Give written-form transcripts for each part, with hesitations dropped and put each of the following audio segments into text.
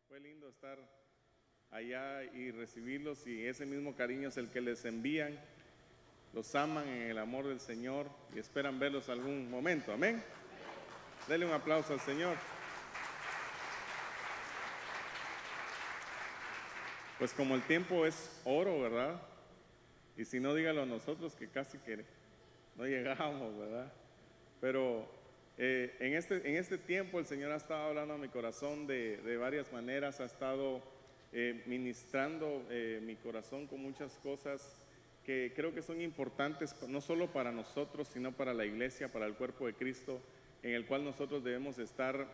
Fue lindo estar allá y recibirlos, y ese mismo cariño es el que les envían. Los aman en el amor del Señor y esperan verlos algún momento. Amén. Dele un aplauso al Señor. Pues como el tiempo es oro, ¿verdad? Y si no, dígalo a nosotros que casi que no llegamos, ¿verdad? Pero en este tiempo el Señor ha estado hablando a mi corazón de varias maneras, ha estado ministrando mi corazón con muchas cosas que creo que son importantes, no solo para nosotros, sino para la iglesia, para el cuerpo de Cristo, en el cual nosotros debemos estar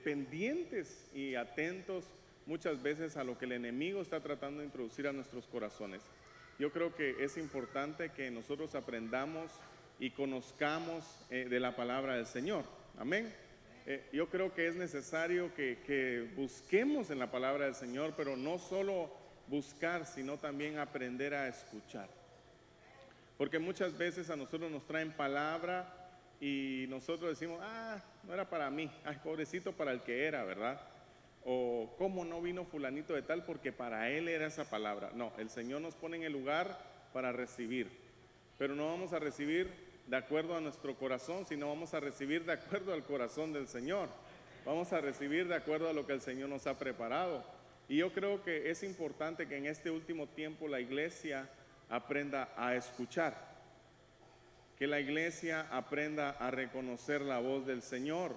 pendientes y atentos muchas veces a lo que el enemigo está tratando de introducir a nuestros corazones. Yo creo que es importante que nosotros aprendamos y conozcamos de la palabra del Señor. Amén. Yo creo que es necesario que busquemos en la palabra del Señor, pero no solo buscar, sino también aprender a escuchar. Porque muchas veces a nosotros nos traen palabra y nosotros decimos, no era para mí, pobrecito para el que era, ¿verdad? O cómo no vino fulanito de tal porque para él era esa palabra. No, el Señor nos pone en el lugar para recibir, pero no vamos a recibir de acuerdo a nuestro corazón, sino vamos a recibir de acuerdo al corazón del Señor. Vamos a recibir de acuerdo a lo que el Señor nos ha preparado. Y yo creo que es importante que en este último tiempo la iglesia aprenda a escuchar, que la iglesia aprenda a reconocer la voz del Señor,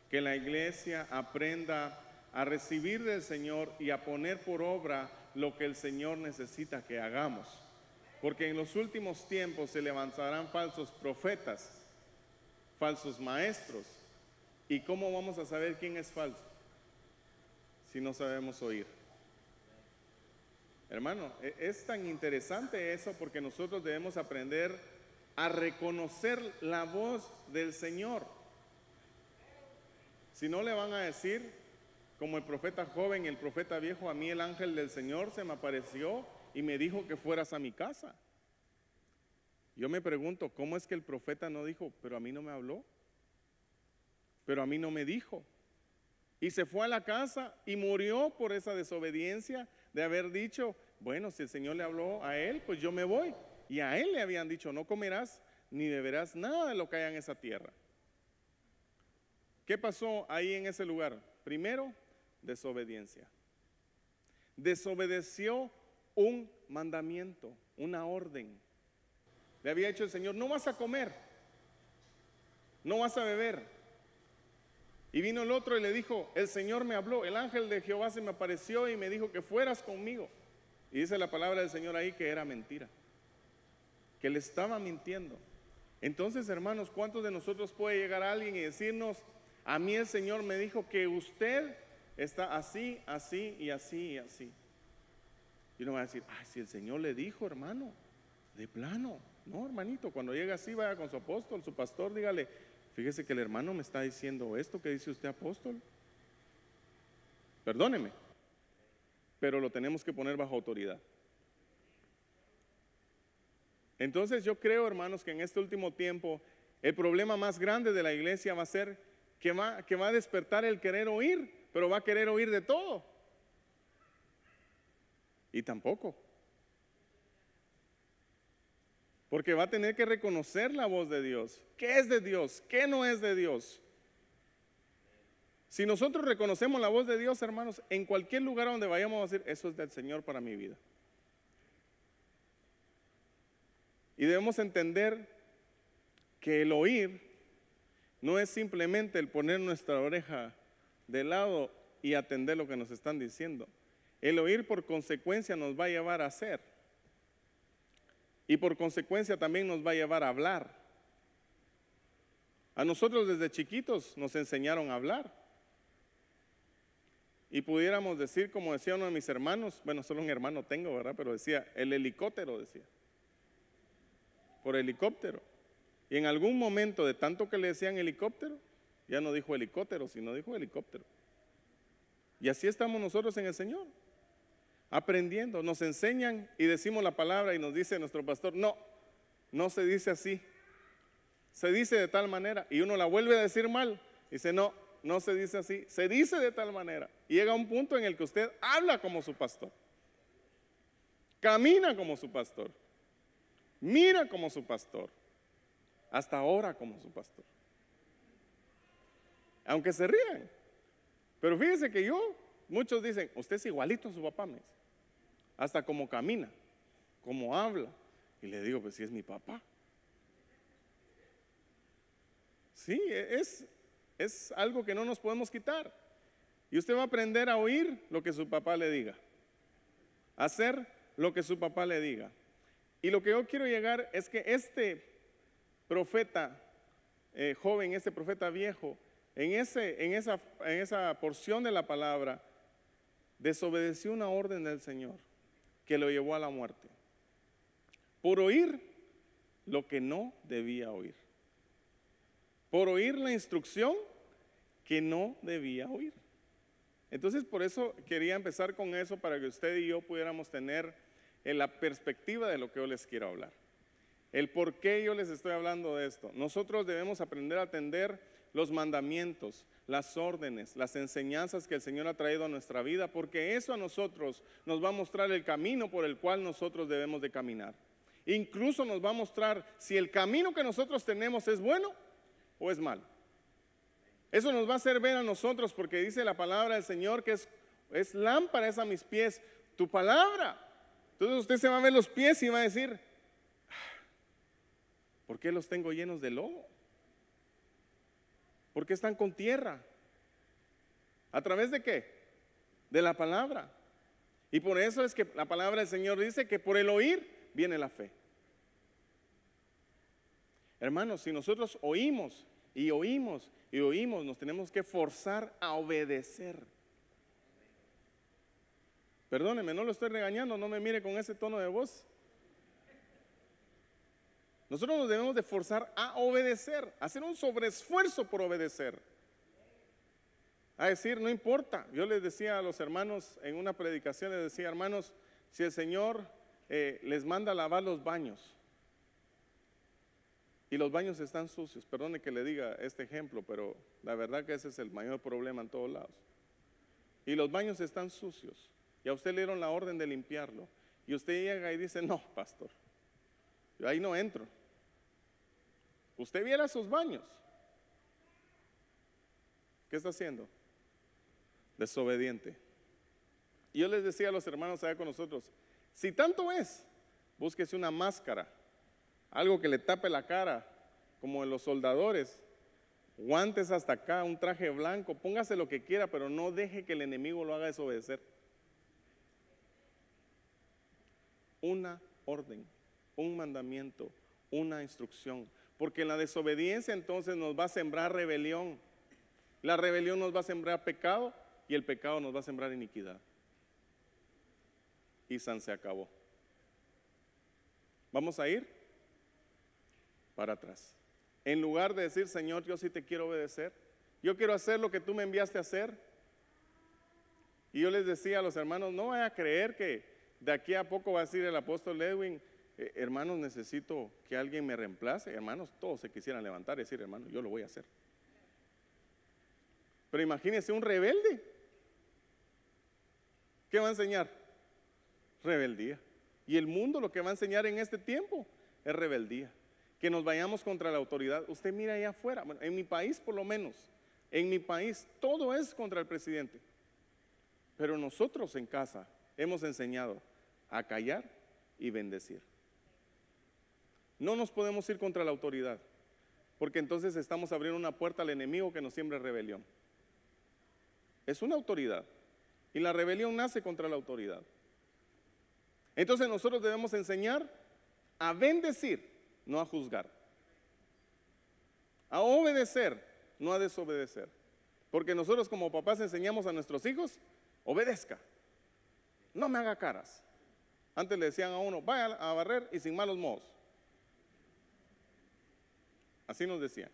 que la iglesia aprenda a recibir del Señor y a poner por obra lo que el Señor necesita que hagamos. Porque en los últimos tiempos se levantarán falsos profetas, falsos maestros. ¿Y cómo vamos a saber quién es falso si no sabemos oír? Hermano, es tan interesante eso, porque nosotros debemos aprender a reconocer la voz del Señor. Si no, le van a decir, como el profeta joven y el profeta viejo: a mí el ángel del Señor se me apareció y me dijo que fueras a mi casa. Yo me pregunto, ¿cómo es que el profeta no dijo, pero a mí no me habló? Pero a mí no me dijo. Y se fue a la casa y murió por esa desobediencia de haber dicho, bueno, si el Señor le habló a él, pues yo me voy. Y a él le habían dicho, no comerás ni beberás nada de lo que haya en esa tierra. ¿Qué pasó ahí en ese lugar? Primero, desobediencia. Desobedeció un mandamiento, una orden. Le había dicho el Señor, no vas a comer, no vas a beber. Y vino el otro y le dijo, el Señor me habló, el ángel de Jehová se me apareció y me dijo que fueras conmigo. Y dice la palabra del Señor ahí que era mentira, que le estaba mintiendo. Entonces, hermanos, ¿cuántos de nosotros puede llegar alguien y decirnos, a mí el Señor me dijo que usted está así, así y así y así? Y uno va a decir, si el Señor le dijo, hermano, de plano. No, hermanito, cuando llega así, vaya con su apóstol, su pastor, dígale, fíjese que el hermano me está diciendo esto que dice usted, apóstol. Perdóneme, pero lo tenemos que poner bajo autoridad. Entonces yo creo, hermanos, que en este último tiempo el problema más grande de la iglesia va a ser que va a despertar el querer oír, pero va a querer oír de todo. Y tampoco. Porque va a tener que reconocer la voz de Dios. ¿Qué es de Dios? ¿Qué no es de Dios? Si nosotros reconocemos la voz de Dios, hermanos, en cualquier lugar donde vayamos a decir, eso es del Señor para mi vida. Y debemos entender que el oír no es simplemente el poner nuestra oreja de lado y atender lo que nos están diciendo. El oír por consecuencia nos va a llevar a hacer. Y por consecuencia también nos va a llevar a hablar. A nosotros desde chiquitos nos enseñaron a hablar. Y pudiéramos decir, como decía uno de mis hermanos, bueno, solo un hermano tengo, ¿verdad? Pero decía, el helicóptero, decía. Por helicóptero. Y en algún momento, de tanto que le decían helicóptero, ya no dijo helicóptero, sino dijo helicóptero. Y así estamos nosotros en el Señor. Aprendiendo, nos enseñan y decimos la palabra y nos dice nuestro pastor, no se dice así, se dice de tal manera, y uno la vuelve a decir mal, dice no, no se dice así, se dice de tal manera. Y llega un punto en el que usted habla como su pastor, camina como su pastor, mira como su pastor, hasta ora como su pastor. Aunque se rían. Pero fíjese que muchos dicen, usted es igualito a su papá, me dice. Hasta como camina, como habla. Y le digo, pues si es mi papá. Sí, es algo que no nos podemos quitar. Y usted va a aprender a oír lo que su papá le diga, a hacer lo que su papá le diga. Y lo que yo quiero llegar es que este profeta joven, este profeta viejo, en esa porción de la palabra, desobedeció una orden del Señor que lo llevó a la muerte, por oír lo que no debía oír, por oír la instrucción que no debía oír. Entonces, por eso quería empezar con eso, para que usted y yo pudiéramos tener la perspectiva de lo que yo les quiero hablar. El por qué yo les estoy hablando de esto. Nosotros debemos aprender a atender los mandamientos, las órdenes, las enseñanzas que el Señor ha traído a nuestra vida, porque eso a nosotros nos va a mostrar el camino por el cual nosotros debemos de caminar. Incluso nos va a mostrar si el camino que nosotros tenemos es bueno o es malo. Eso nos va a hacer ver a nosotros, porque dice la palabra del Señor que es lámpara a mis pies, tu palabra. Entonces usted se va a ver los pies y va a decir, ¿por qué los tengo llenos de lodo? ¿Por qué están con tierra? ¿A través de qué? De la palabra. Y por eso es que la palabra del Señor dice que por el oír viene la fe. Hermanos, si nosotros oímos y oímos y oímos, nos tenemos que forzar a obedecer. Perdóneme, no lo estoy regañando, no me mire con ese tono de voz. Nosotros nos debemos de forzar a obedecer, a hacer un sobreesfuerzo por obedecer. A decir, no importa. Yo les decía a los hermanos en una predicación, les decía, hermanos, si el Señor les manda a lavar los baños y los baños están sucios, perdone que le diga este ejemplo, pero la verdad que ese es el mayor problema en todos lados. Y los baños están sucios y a usted le dieron la orden de limpiarlo y usted llega y dice, no, pastor, yo ahí no entro. Usted viera sus baños. ¿Qué está haciendo? Desobediente. Y yo les decía a los hermanos allá con nosotros, si tanto es, búsquese una máscara, algo que le tape la cara, como en los soldadores, guantes hasta acá, un traje blanco, póngase lo que quiera, pero no deje que el enemigo lo haga desobedecer. Una orden, un mandamiento, una instrucción. Porque en la desobediencia entonces nos va a sembrar rebelión. La rebelión nos va a sembrar pecado y el pecado nos va a sembrar iniquidad. Y san se acabó. Vamos a ir para atrás. En lugar de decir, Señor, yo sí te quiero obedecer, yo quiero hacer lo que tú me enviaste a hacer. Y yo les decía a los hermanos, no vaya a creer que de aquí a poco va a decir el apóstol Edwin, hermanos, necesito que alguien me reemplace. Hermanos, todos se quisieran levantar y decir, hermano, yo lo voy a hacer. Pero imagínense un rebelde. ¿Qué va a enseñar? Rebeldía. Y el mundo lo que va a enseñar en este tiempo es rebeldía. Que nos vayamos contra la autoridad. Usted mira allá afuera, bueno, en mi país por lo menos, en mi país todo es contra el presidente. Pero nosotros en casa hemos enseñado a callar y bendecir. No nos podemos ir contra la autoridad, porque entonces estamos abriendo una puerta al enemigo que nos siembra rebelión. Es una autoridad y la rebelión nace contra la autoridad. Entonces nosotros debemos enseñar a bendecir, no a juzgar, a obedecer, no a desobedecer, porque nosotros como papás enseñamos a nuestros hijos, obedezca, no me haga caras. Antes le decían a uno, vaya a barrer y sin malos modos. Así nos decían.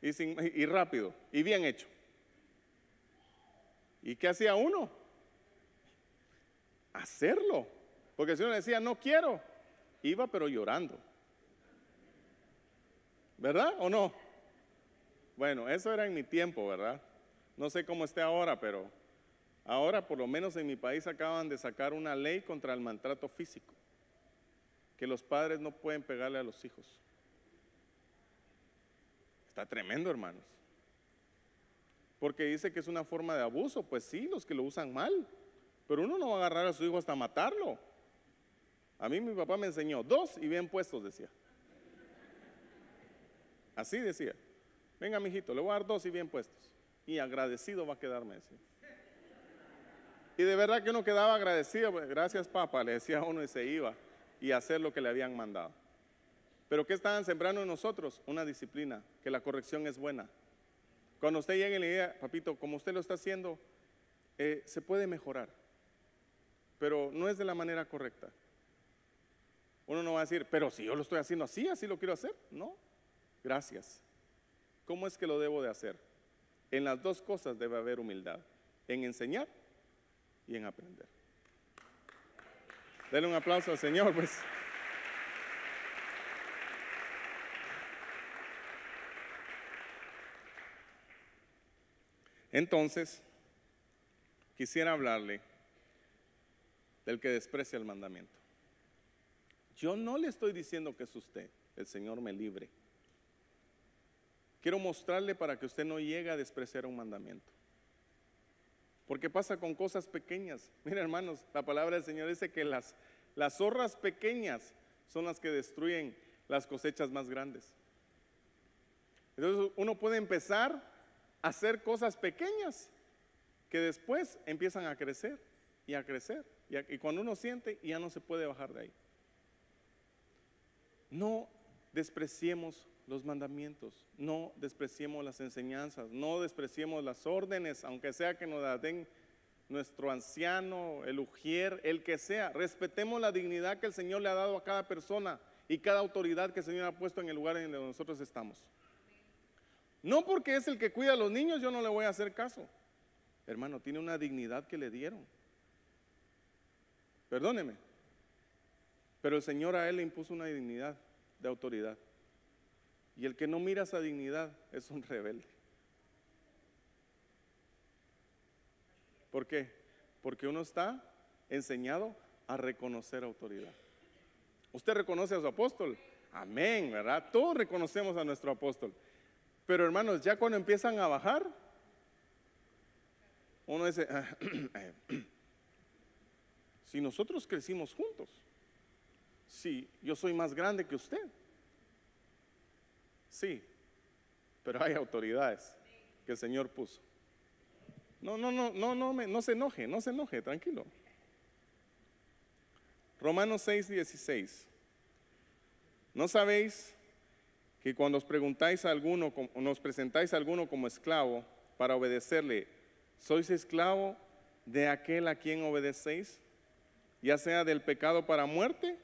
Y rápido, y bien hecho. ¿Y qué hacía uno? Hacerlo. Porque si uno le decía, no quiero, iba pero llorando. ¿Verdad o no? Bueno, eso era en mi tiempo, ¿verdad? No sé cómo esté ahora, pero ahora por lo menos en mi país acaban de sacar una ley contra el maltrato físico, que los padres no pueden pegarle a los hijos. Está tremendo, hermanos. Porque dice que es una forma de abuso. Pues sí, los que lo usan mal. Pero uno no va a agarrar a su hijo hasta matarlo. A mí mi papá me enseñó 2 y bien puestos, decía. Así decía. Venga, mijito, le voy a dar 2 y bien puestos. Y agradecido va a quedarme, decía. Y de verdad que uno quedaba agradecido. Pues, gracias, papá, le decía a uno y se iba. Y a hacer lo que le habían mandado. Pero ¿qué estaban sembrando en nosotros? Una disciplina, que la corrección es buena. Cuando usted llegue y le diga, papito, como usted lo está haciendo, se puede mejorar, pero no es de la manera correcta. Uno no va a decir, pero si yo lo estoy haciendo así, así lo quiero hacer. No, gracias. ¿Cómo es que lo debo de hacer? En las 2 cosas debe haber humildad, en enseñar y en aprender. Denle un aplauso al Señor, pues. Entonces, quisiera hablarle del que desprecia el mandamiento. Yo no le estoy diciendo que es usted, el Señor me libre. Quiero mostrarle para que usted no llegue a despreciar un mandamiento. Porque pasa con cosas pequeñas. Miren, hermanos, la palabra del Señor dice que las zorras pequeñas son las que destruyen las cosechas más grandes. Entonces uno puede empezar a hacer cosas pequeñas que después empiezan a crecer y a crecer. Y cuando uno siente, ya no se puede bajar de ahí. No despreciemos los mandamientos, no despreciemos las enseñanzas, no despreciemos las órdenes, aunque sea que nos las den nuestro anciano, el ujier, el que sea. Respetemos la dignidad que el Señor le ha dado a cada persona y cada autoridad que el Señor ha puesto en el lugar en donde nosotros estamos. No porque es el que cuida a los niños, yo no le voy a hacer caso. Hermano, tiene una dignidad que le dieron. Perdóneme. Pero el Señor a él le impuso una dignidad de autoridad. Y el que no mira esa dignidad es un rebelde. ¿Por qué? Porque uno está enseñado a reconocer autoridad. Usted reconoce a su apóstol. Amén, ¿verdad? Todos reconocemos a nuestro apóstol. Pero hermanos, ya cuando empiezan a bajar, uno dice, si nosotros crecimos juntos, sí, yo soy más grande que usted. Sí, pero hay autoridades que el Señor puso. No se enoje, tranquilo. Romanos 6:16. ¿No sabéis que cuando os preguntáis a alguno, nos presentáis a alguno como esclavo para obedecerle, sois esclavo de aquel a quien obedecéis, ya sea del pecado para muerte,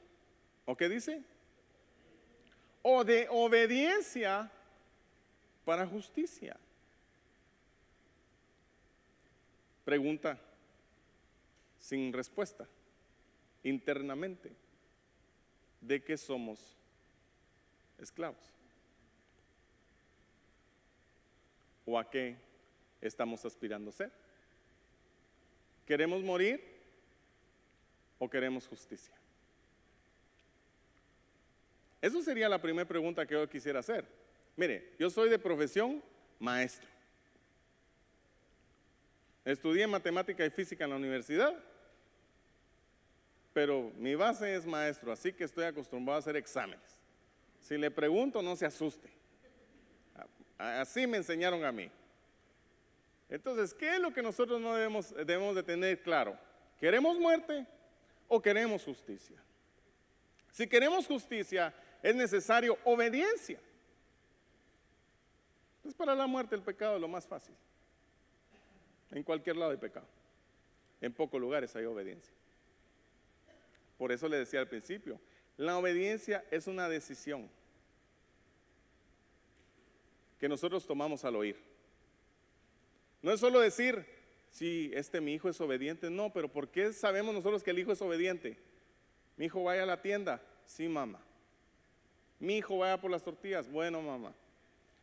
o qué dice, o de obediencia para justicia? Pregunta sin respuesta, internamente, ¿de qué somos esclavos? ¿O a qué estamos aspirando a ser? ¿Queremos morir o queremos justicia? Eso sería la primera pregunta que yo quisiera hacer. Mire, yo soy de profesión maestro. Estudié matemática y física en la universidad, pero mi base es maestro, así que estoy acostumbrado a hacer exámenes. Si le pregunto, no se asuste. Así me enseñaron a mí. Entonces, ¿qué es lo que nosotros no debemos de tener claro? ¿Queremos muerte o queremos justicia? Si queremos justicia, es necesario obediencia. Pues para la muerte el pecado es lo más fácil. En cualquier lado hay pecado. En pocos lugares hay obediencia. Por eso le decía al principio, la obediencia es una decisión que nosotros tomamos al oír. No es solo decir, sí, mi hijo es obediente. No, pero ¿por qué sabemos nosotros que el hijo es obediente? Mi hijo vaya a la tienda. Sí, mamá. Mi hijo vaya por las tortillas. Bueno, mamá.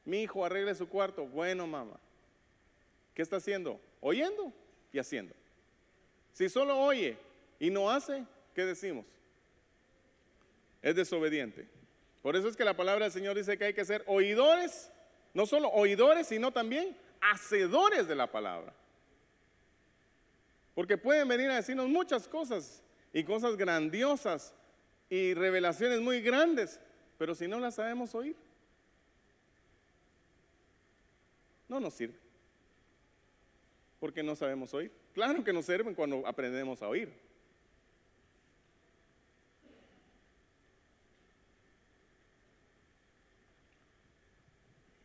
Mi hijo arregle su cuarto. Bueno, mamá. ¿Qué está haciendo? Oyendo y haciendo. Si solo oye y no hace, ¿qué decimos? Es desobediente. Por eso es que la palabra del Señor dice que hay que ser oidores, no solo oidores, sino también hacedores de la palabra. Porque pueden venir a decirnos muchas cosas y cosas grandiosas y revelaciones muy grandes, pero si no las sabemos oír, no nos sirve. Porque no sabemos oír. Claro que nos sirven cuando aprendemos a oír.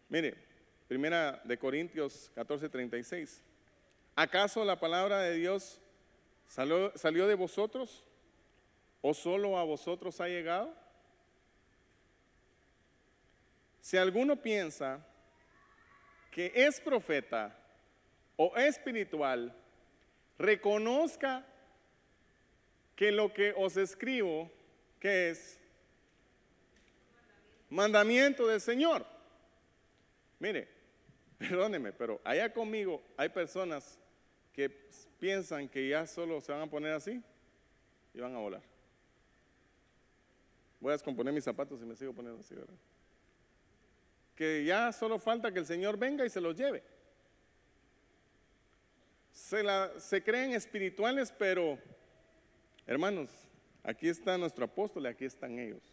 Mire, primera de Corintios 14:36. ¿Acaso la palabra de Dios salió de vosotros o solo a vosotros ha llegado? Si alguno piensa que es profeta o espiritual, reconozca que lo que os escribo, que es mandamiento del Señor. Mire, perdóneme, pero allá conmigo hay personas que piensan que ya solo se van a poner así y van a volar. Voy a descomponer mis zapatos y me sigo poniendo así, ¿verdad? Que ya solo falta que el Señor venga y se los lleve. Se creen espirituales, pero hermanos, aquí está nuestro apóstol y aquí están ellos.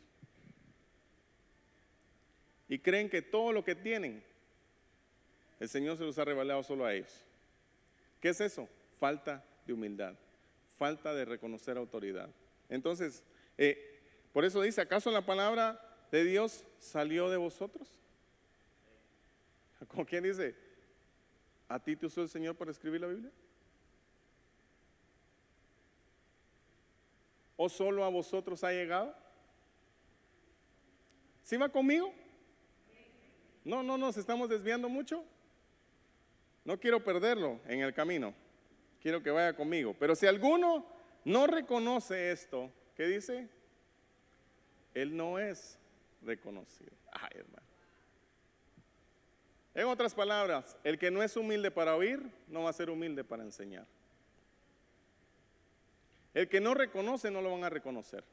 Y creen que todo lo que tienen, el Señor se los ha revelado solo a ellos. ¿Qué es eso? Falta de humildad, falta de reconocer autoridad. Entonces, por eso dice, ¿acaso la palabra de Dios salió de vosotros? ¿Con quién dice? ¿A ti te usó el Señor para escribir la Biblia? ¿O solo a vosotros ha llegado? ¿Sí va conmigo? No, nos estamos desviando mucho. No quiero perderlo en el camino. Quiero que vaya conmigo. Pero si alguno no reconoce esto, ¿qué dice? Él no es reconocido. Ay, hermano. En otras palabras, el que no es humilde para oír, no va a ser humilde para enseñar. El que no reconoce, no lo van a reconocer.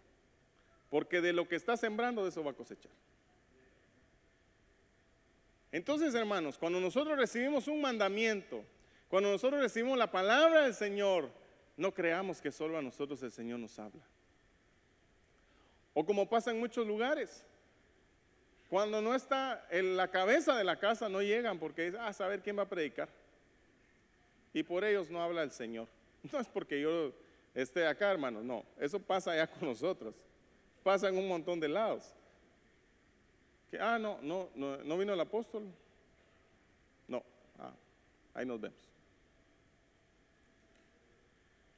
Porque de lo que está sembrando, de eso va a cosechar. Entonces, hermanos, cuando nosotros recibimos un mandamiento, cuando nosotros recibimos la palabra del Señor, no creamos que solo a nosotros el Señor nos habla. O como pasa en muchos lugares, cuando no está en la cabeza de la casa, no llegan porque dicen, a saber quién va a predicar. Y por ellos no habla el Señor. No es porque yo esté acá, hermanos, no. Eso pasa allá con nosotros. Pasa en un montón de lados. Que, no vino el apóstol. No, ahí nos vemos.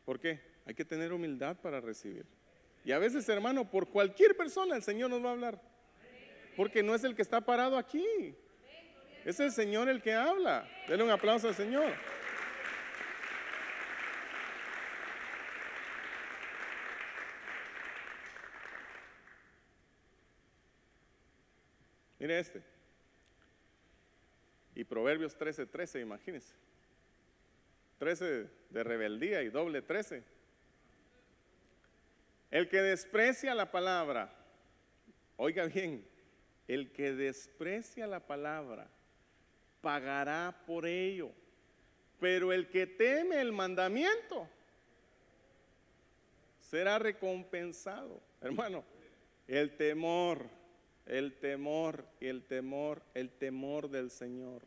¿Por qué? Hay que tener humildad para recibir. Y a veces, hermano, por cualquier persona el Señor nos va a hablar. Porque no es el que está parado aquí. Es el Señor el que habla. Denle un aplauso al Señor. Mire este. Y Proverbios 13:13, imagínense. 13 de rebeldía y doble 13. El que desprecia la palabra, oiga bien, el que desprecia la palabra pagará por ello, pero el que teme el mandamiento será recompensado. Hermano, el temor del Señor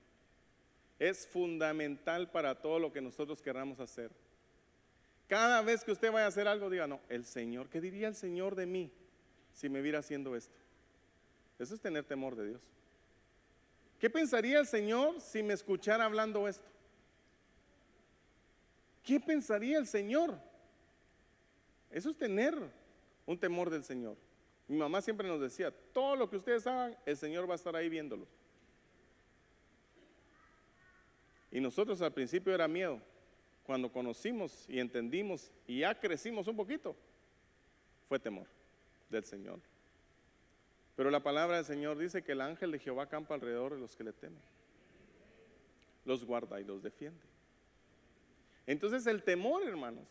es fundamental para todo lo que nosotros queramos hacer. Cada vez que usted vaya a hacer algo, diga, no, el Señor, ¿qué diría el Señor de mí si me viera haciendo esto? Eso es tener temor de Dios. ¿Qué pensaría el Señor si me escuchara hablando esto? ¿Qué pensaría el Señor? Eso es tener un temor del Señor. Mi mamá siempre nos decía, todo lo que ustedes hagan, el Señor va a estar ahí viéndolo. Y nosotros al principio era miedo. Cuando conocimos y entendimos y ya crecimos un poquito, fue temor del Señor. Pero la palabra del Señor dice que el ángel de Jehová campa alrededor de los que le temen, los guarda y los defiende. Entonces el temor, hermanos,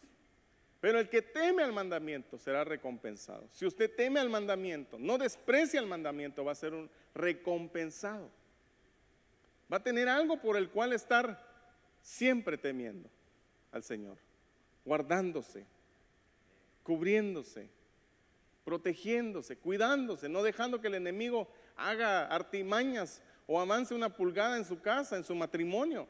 pero el que teme al mandamiento será recompensado. Si usted teme al mandamiento, no desprecia el mandamiento, va a ser un recompensado. Va a tener algo por el cual estar siempre temiendo al Señor, guardándose, cubriéndose, protegiéndose, cuidándose, no dejando que el enemigo haga artimañas o avance una pulgada en su casa, en su matrimonio,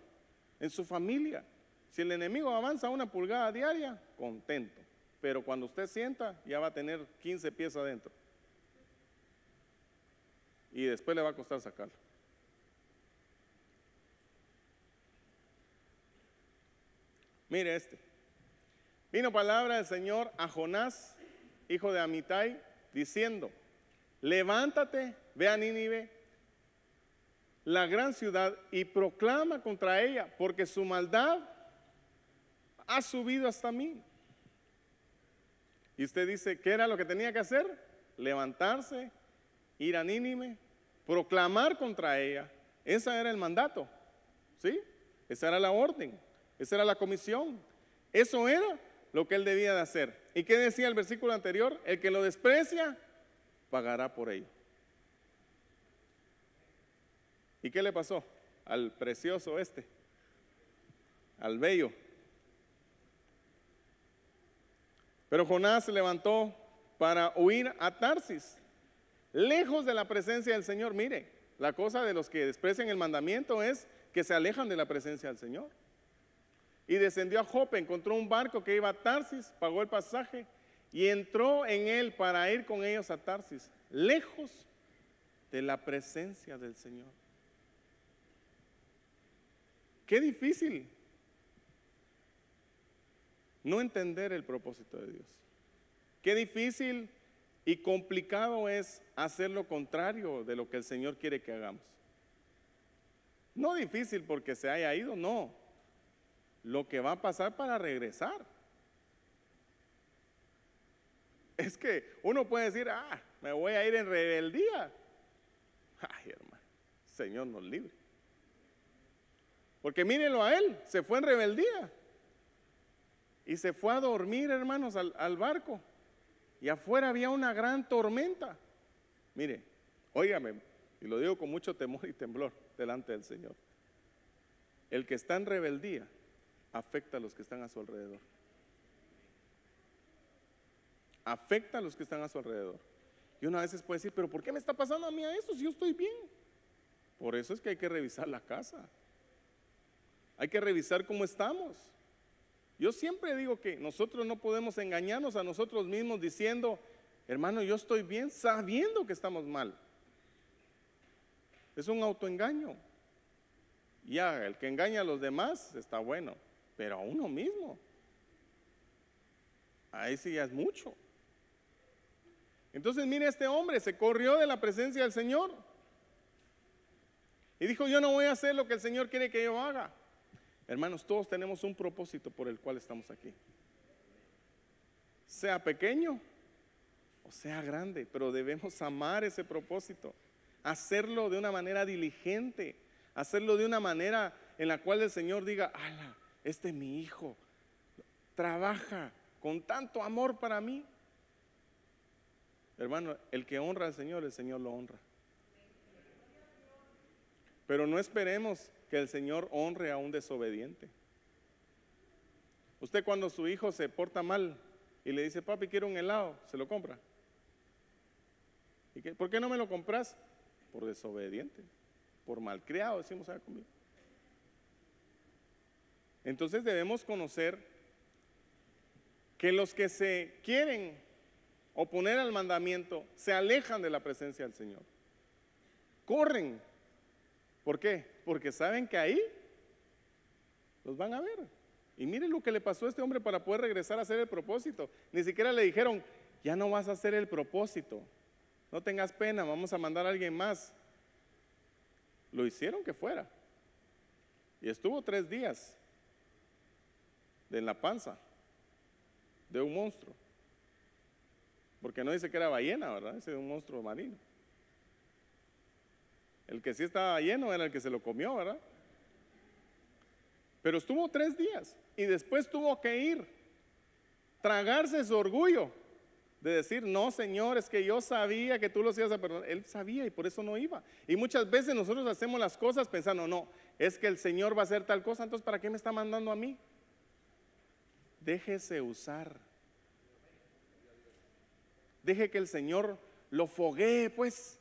en su familia. Si el enemigo avanza una pulgada diaria, contento. Pero cuando usted sienta, ya va a tener 15 pies adentro. Y después le va a costar sacarlo. Mire este. Vino palabra del Señor a Jonás, hijo de Amitai, diciendo: levántate, ve a Nínive, la gran ciudad, y proclama contra ella, porque su maldad ha subido hasta mí. Y usted dice, ¿qué era lo que tenía que hacer? Levantarse, ir a Nínive, proclamar contra ella. Ese era el mandato, ¿sí? Esa era la orden, esa era la comisión. Eso era lo que él debía de hacer. ¿Y qué decía el versículo anterior? El que lo desprecia, pagará por ello. ¿Y qué le pasó al precioso al bello? Pero Jonás se levantó para huir a Tarsis, lejos de la presencia del Señor. Mire, la cosa de los que desprecian el mandamiento es que se alejan de la presencia del Señor. Y descendió a Jope, encontró un barco que iba a Tarsis, pagó el pasaje y entró en él para ir con ellos a Tarsis, lejos de la presencia del Señor. Qué difícil no entender el propósito de Dios. Qué difícil y complicado es hacer lo contrario de lo que el Señor quiere que hagamos. No difícil porque se haya ido, no. Lo que va a pasar para regresar. Es que uno puede decir, me voy a ir en rebeldía. Ay, hermano, Señor nos libre. Porque mírenlo a él, se fue en rebeldía. Y se fue a dormir, hermanos, al barco. Y afuera había una gran tormenta. Mire, óigame, y lo digo con mucho temor y temblor delante del Señor. El que está en rebeldía afecta a los que están a su alrededor. Afecta a los que están a su alrededor. Y uno a veces puede decir, pero ¿por qué me está pasando a mí eso si yo estoy bien? Por eso es que hay que revisar la casa. Hay que revisar cómo estamos. Yo siempre digo que nosotros no podemos engañarnos a nosotros mismos diciendo, hermano, yo estoy bien, sabiendo que estamos mal. Es un autoengaño. Ya, el que engaña a los demás está bueno, pero a uno mismo, ahí sí ya es mucho. Entonces mire, este hombre se corrió de la presencia del Señor y dijo, yo no voy a hacer lo que el Señor quiere que yo haga. Hermanos, todos tenemos un propósito por el cual estamos aquí. Sea pequeño o sea grande, pero debemos amar ese propósito, hacerlo de una manera diligente, hacerlo de una manera en la cual el Señor diga, ala, este es mi hijo, trabaja con tanto amor para mí. Hermano, el que honra al Señor, el Señor lo honra. Pero no esperemos que el Señor honre a un desobediente. Usted cuando su hijo se porta mal y le dice, papi, quiero un helado, ¿se lo compra? ¿Y por qué no me lo compras? Por desobediente, por malcriado, decimos acá conmigo. Entonces debemos conocer que los que se quieren oponer al mandamiento se alejan de la presencia del Señor. Corren. ¿Por qué? Porque saben que ahí los van a ver. Y miren lo que le pasó a este hombre para poder regresar a hacer el propósito. Ni siquiera le dijeron, ya no vas a hacer el propósito, no tengas pena, vamos a mandar a alguien más. Lo hicieron que fuera. Y estuvo 3 días en la panza de un monstruo. Porque no dice que era ballena, ¿verdad? Ese es un monstruo marino. El que sí estaba lleno era el que se lo comió, ¿verdad? Pero estuvo 3 días y después tuvo que ir, tragarse su orgullo de decir, no, Señor, es que yo sabía que tú los ibas a perdonar. Él sabía y por eso no iba. Y muchas veces nosotros hacemos las cosas pensando, no, es que el Señor va a hacer tal cosa, entonces ¿para qué me está mandando a mí? Déjese usar. Deje que el Señor lo foguee, pues,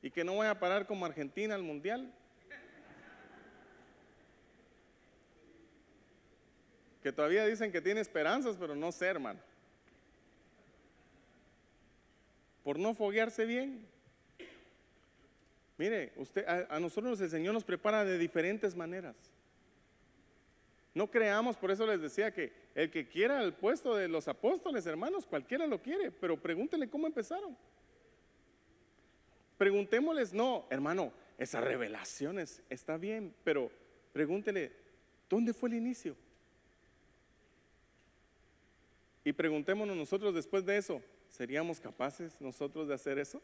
y que no vaya a parar como Argentina al mundial. Que todavía dicen que tiene esperanzas, pero no sé, hermano. Por no foguearse bien. Mire, usted, a nosotros el Señor nos prepara de diferentes maneras. No creamos, por eso les decía que el que quiera el puesto de los apóstoles, hermanos, cualquiera lo quiere, pero pregúntenle cómo empezaron. Preguntémosles, no, hermano, esas revelaciones está bien, pero pregúntele, ¿dónde fue el inicio? Y preguntémonos nosotros después de eso, ¿seríamos capaces nosotros de hacer eso?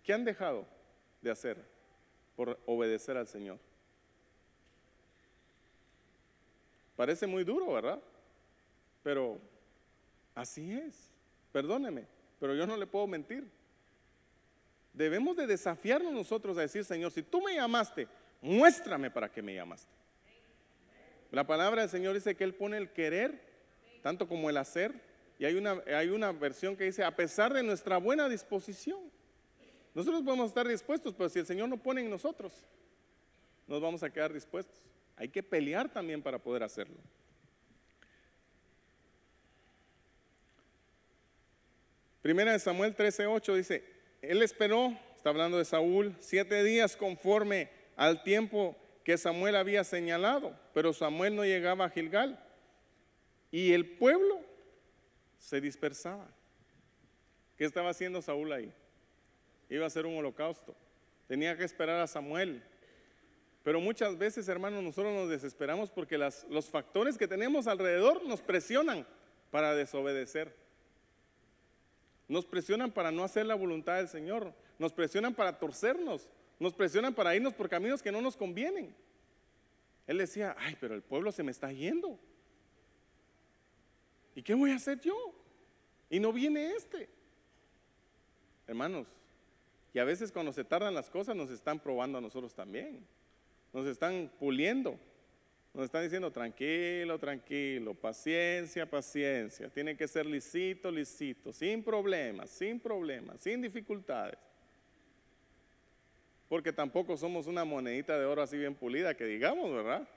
¿Qué han dejado de hacer por obedecer al Señor? Parece muy duro, ¿verdad? Pero así es. Perdóneme, pero yo no le puedo mentir. Debemos de desafiarnos nosotros a decir, Señor, si tú me llamaste, muéstrame para qué me llamaste. La palabra del Señor dice que Él pone el querer, tanto como el hacer, y hay una versión que dice, a pesar de nuestra buena disposición. Nosotros podemos estar dispuestos, pero si el Señor no pone en nosotros, nos vamos a quedar dispuestos. Hay que pelear también para poder hacerlo. Primera de Samuel 13:8 dice, él esperó, está hablando de Saúl, 7 días conforme al tiempo que Samuel había señalado, pero Samuel no llegaba a Gilgal y el pueblo se dispersaba. ¿Qué estaba haciendo Saúl ahí? Iba a hacer un holocausto, tenía que esperar a Samuel. Pero muchas veces, hermanos, nosotros nos desesperamos porque los factores que tenemos alrededor nos presionan para desobedecer. Nos presionan para no hacer la voluntad del Señor. Nos presionan para torcernos. Nos presionan para irnos por caminos que no nos convienen. Él decía, ay, pero el pueblo se me está yendo. ¿Y qué voy a hacer yo? Y no viene este. Hermanos, y a veces cuando se tardan las cosas nos están probando a nosotros también. Nos están puliendo, nos están diciendo tranquilo, tranquilo, paciencia, paciencia, tiene que ser lisito, lisito, sin problemas, sin dificultades. Porque tampoco somos una monedita de oro así bien pulida que digamos, ¿verdad?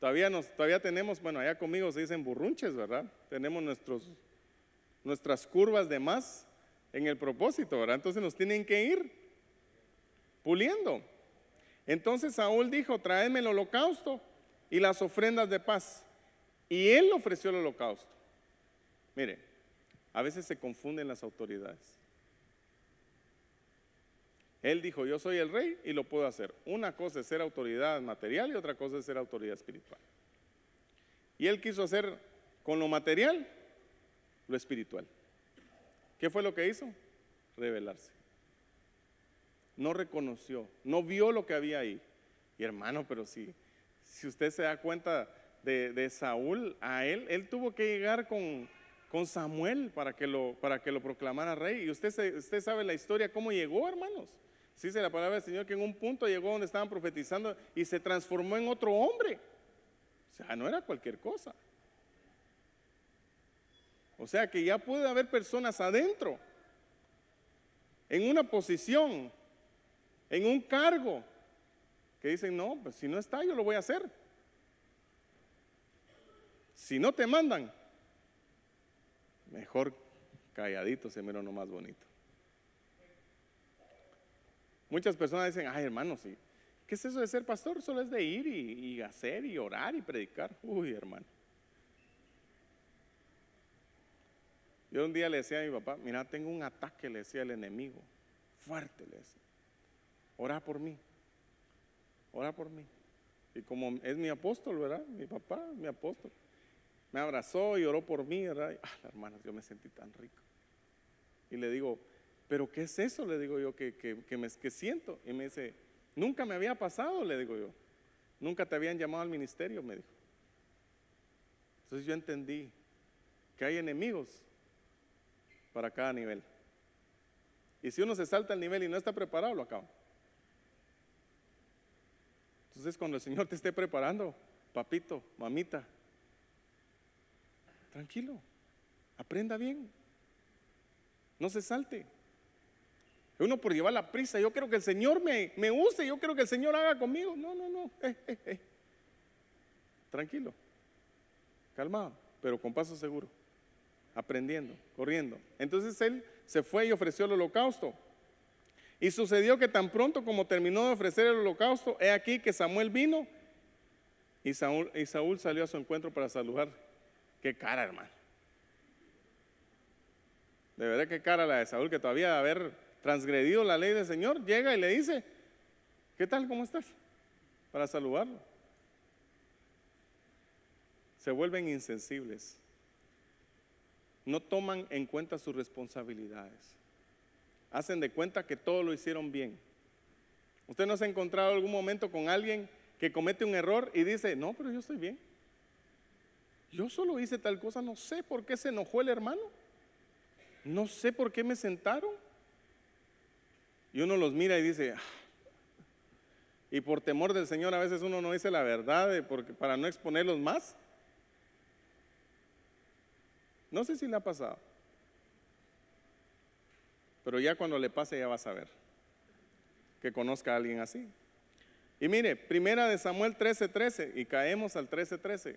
Todavía tenemos, bueno, allá conmigo se dicen burrunches, ¿verdad? Tenemos nuestras curvas de más en el propósito, ¿verdad? Entonces nos tienen que ir puliendo. Entonces Saúl dijo, tráeme el holocausto y las ofrendas de paz. Y él ofreció el holocausto. Mire, a veces se confunden las autoridades. Él dijo, yo soy el rey y lo puedo hacer. Una cosa es ser autoridad material y otra cosa es ser autoridad espiritual. Y él quiso hacer con lo material lo espiritual. ¿Qué fue lo que hizo? Rebelarse. No reconoció, no vio lo que había ahí. Y hermano, pero si usted se da cuenta de Saúl, a él tuvo que llegar con Samuel para que lo proclamara rey. Y usted sabe la historia, cómo llegó, hermanos. Dice la palabra del Señor que en un punto llegó donde estaban profetizando y se transformó en otro hombre. O sea, no era cualquier cosa. O sea que ya puede haber personas adentro, en una posición, en un cargo, que dicen, no, pues si no está yo lo voy a hacer. Si no te mandan, mejor calladito se mira uno más bonito. Muchas personas dicen, ay hermano, sí, ¿qué es eso de ser pastor? Solo es de ir y hacer y orar y predicar. Uy, hermano. Yo un día le decía a mi papá, mira, tengo un ataque, le decía el enemigo, fuerte, le decía. Ora por mí, ora por mí. Y como es mi apóstol, ¿verdad? Mi papá, mi apóstol, me abrazó y oró por mí, ¿verdad? Hermanos, yo me sentí tan rico. Y le digo, ¿pero qué es eso? Le digo yo, que siento. Y me dice, nunca me había pasado, le digo yo. Nunca te habían llamado al ministerio, me dijo. Entonces yo entendí que hay enemigos para cada nivel. Y si uno se salta al nivel y no está preparado, lo acaba. Entonces cuando el Señor te esté preparando, papito, mamita, tranquilo, aprenda bien, no se salte. Uno por llevar la prisa, yo quiero que el Señor me use, yo quiero que el Señor haga conmigo. No, tranquilo, calmado, pero con paso seguro, aprendiendo, corriendo. Entonces él se fue y ofreció el holocausto. Y sucedió que tan pronto como terminó de ofrecer el holocausto, he aquí que Samuel vino y Saúl salió a su encuentro para saludar. Qué cara, hermano. De verdad qué cara la de Saúl, que todavía de haber transgredido la ley del Señor, llega y le dice, ¿qué tal? ¿Cómo estás? Para saludarlo. Se vuelven insensibles. No toman en cuenta sus responsabilidades. Hacen de cuenta que todo lo hicieron bien. ¿Usted no se ha encontrado algún momento con alguien que comete un error y dice, no, pero yo estoy bien? Yo solo hice tal cosa, no sé por qué se enojó el hermano. No sé por qué me sentaron. Y uno los mira y dice, y por temor del Señor a veces uno no dice la verdad para no exponerlos más. No sé si le ha pasado, pero ya cuando le pase ya va a saber que conozca a alguien así. Y mire, primera de Samuel 13:13, y caemos al 13:13.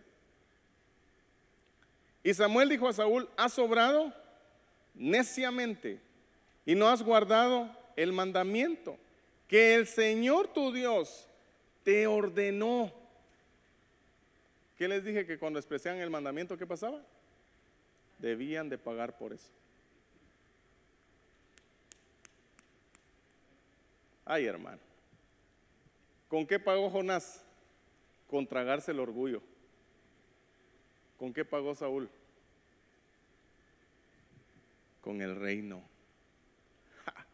Y Samuel dijo a Saúl, has obrado neciamente y no has guardado el mandamiento que el Señor tu Dios te ordenó. ¿Qué les dije? Que cuando despreciaban el mandamiento, ¿qué pasaba? Debían de pagar por eso. Ay, hermano, ¿con qué pagó Jonás? Con tragarse el orgullo. ¿Con qué pagó Saúl? Con el reino. ¡Ja!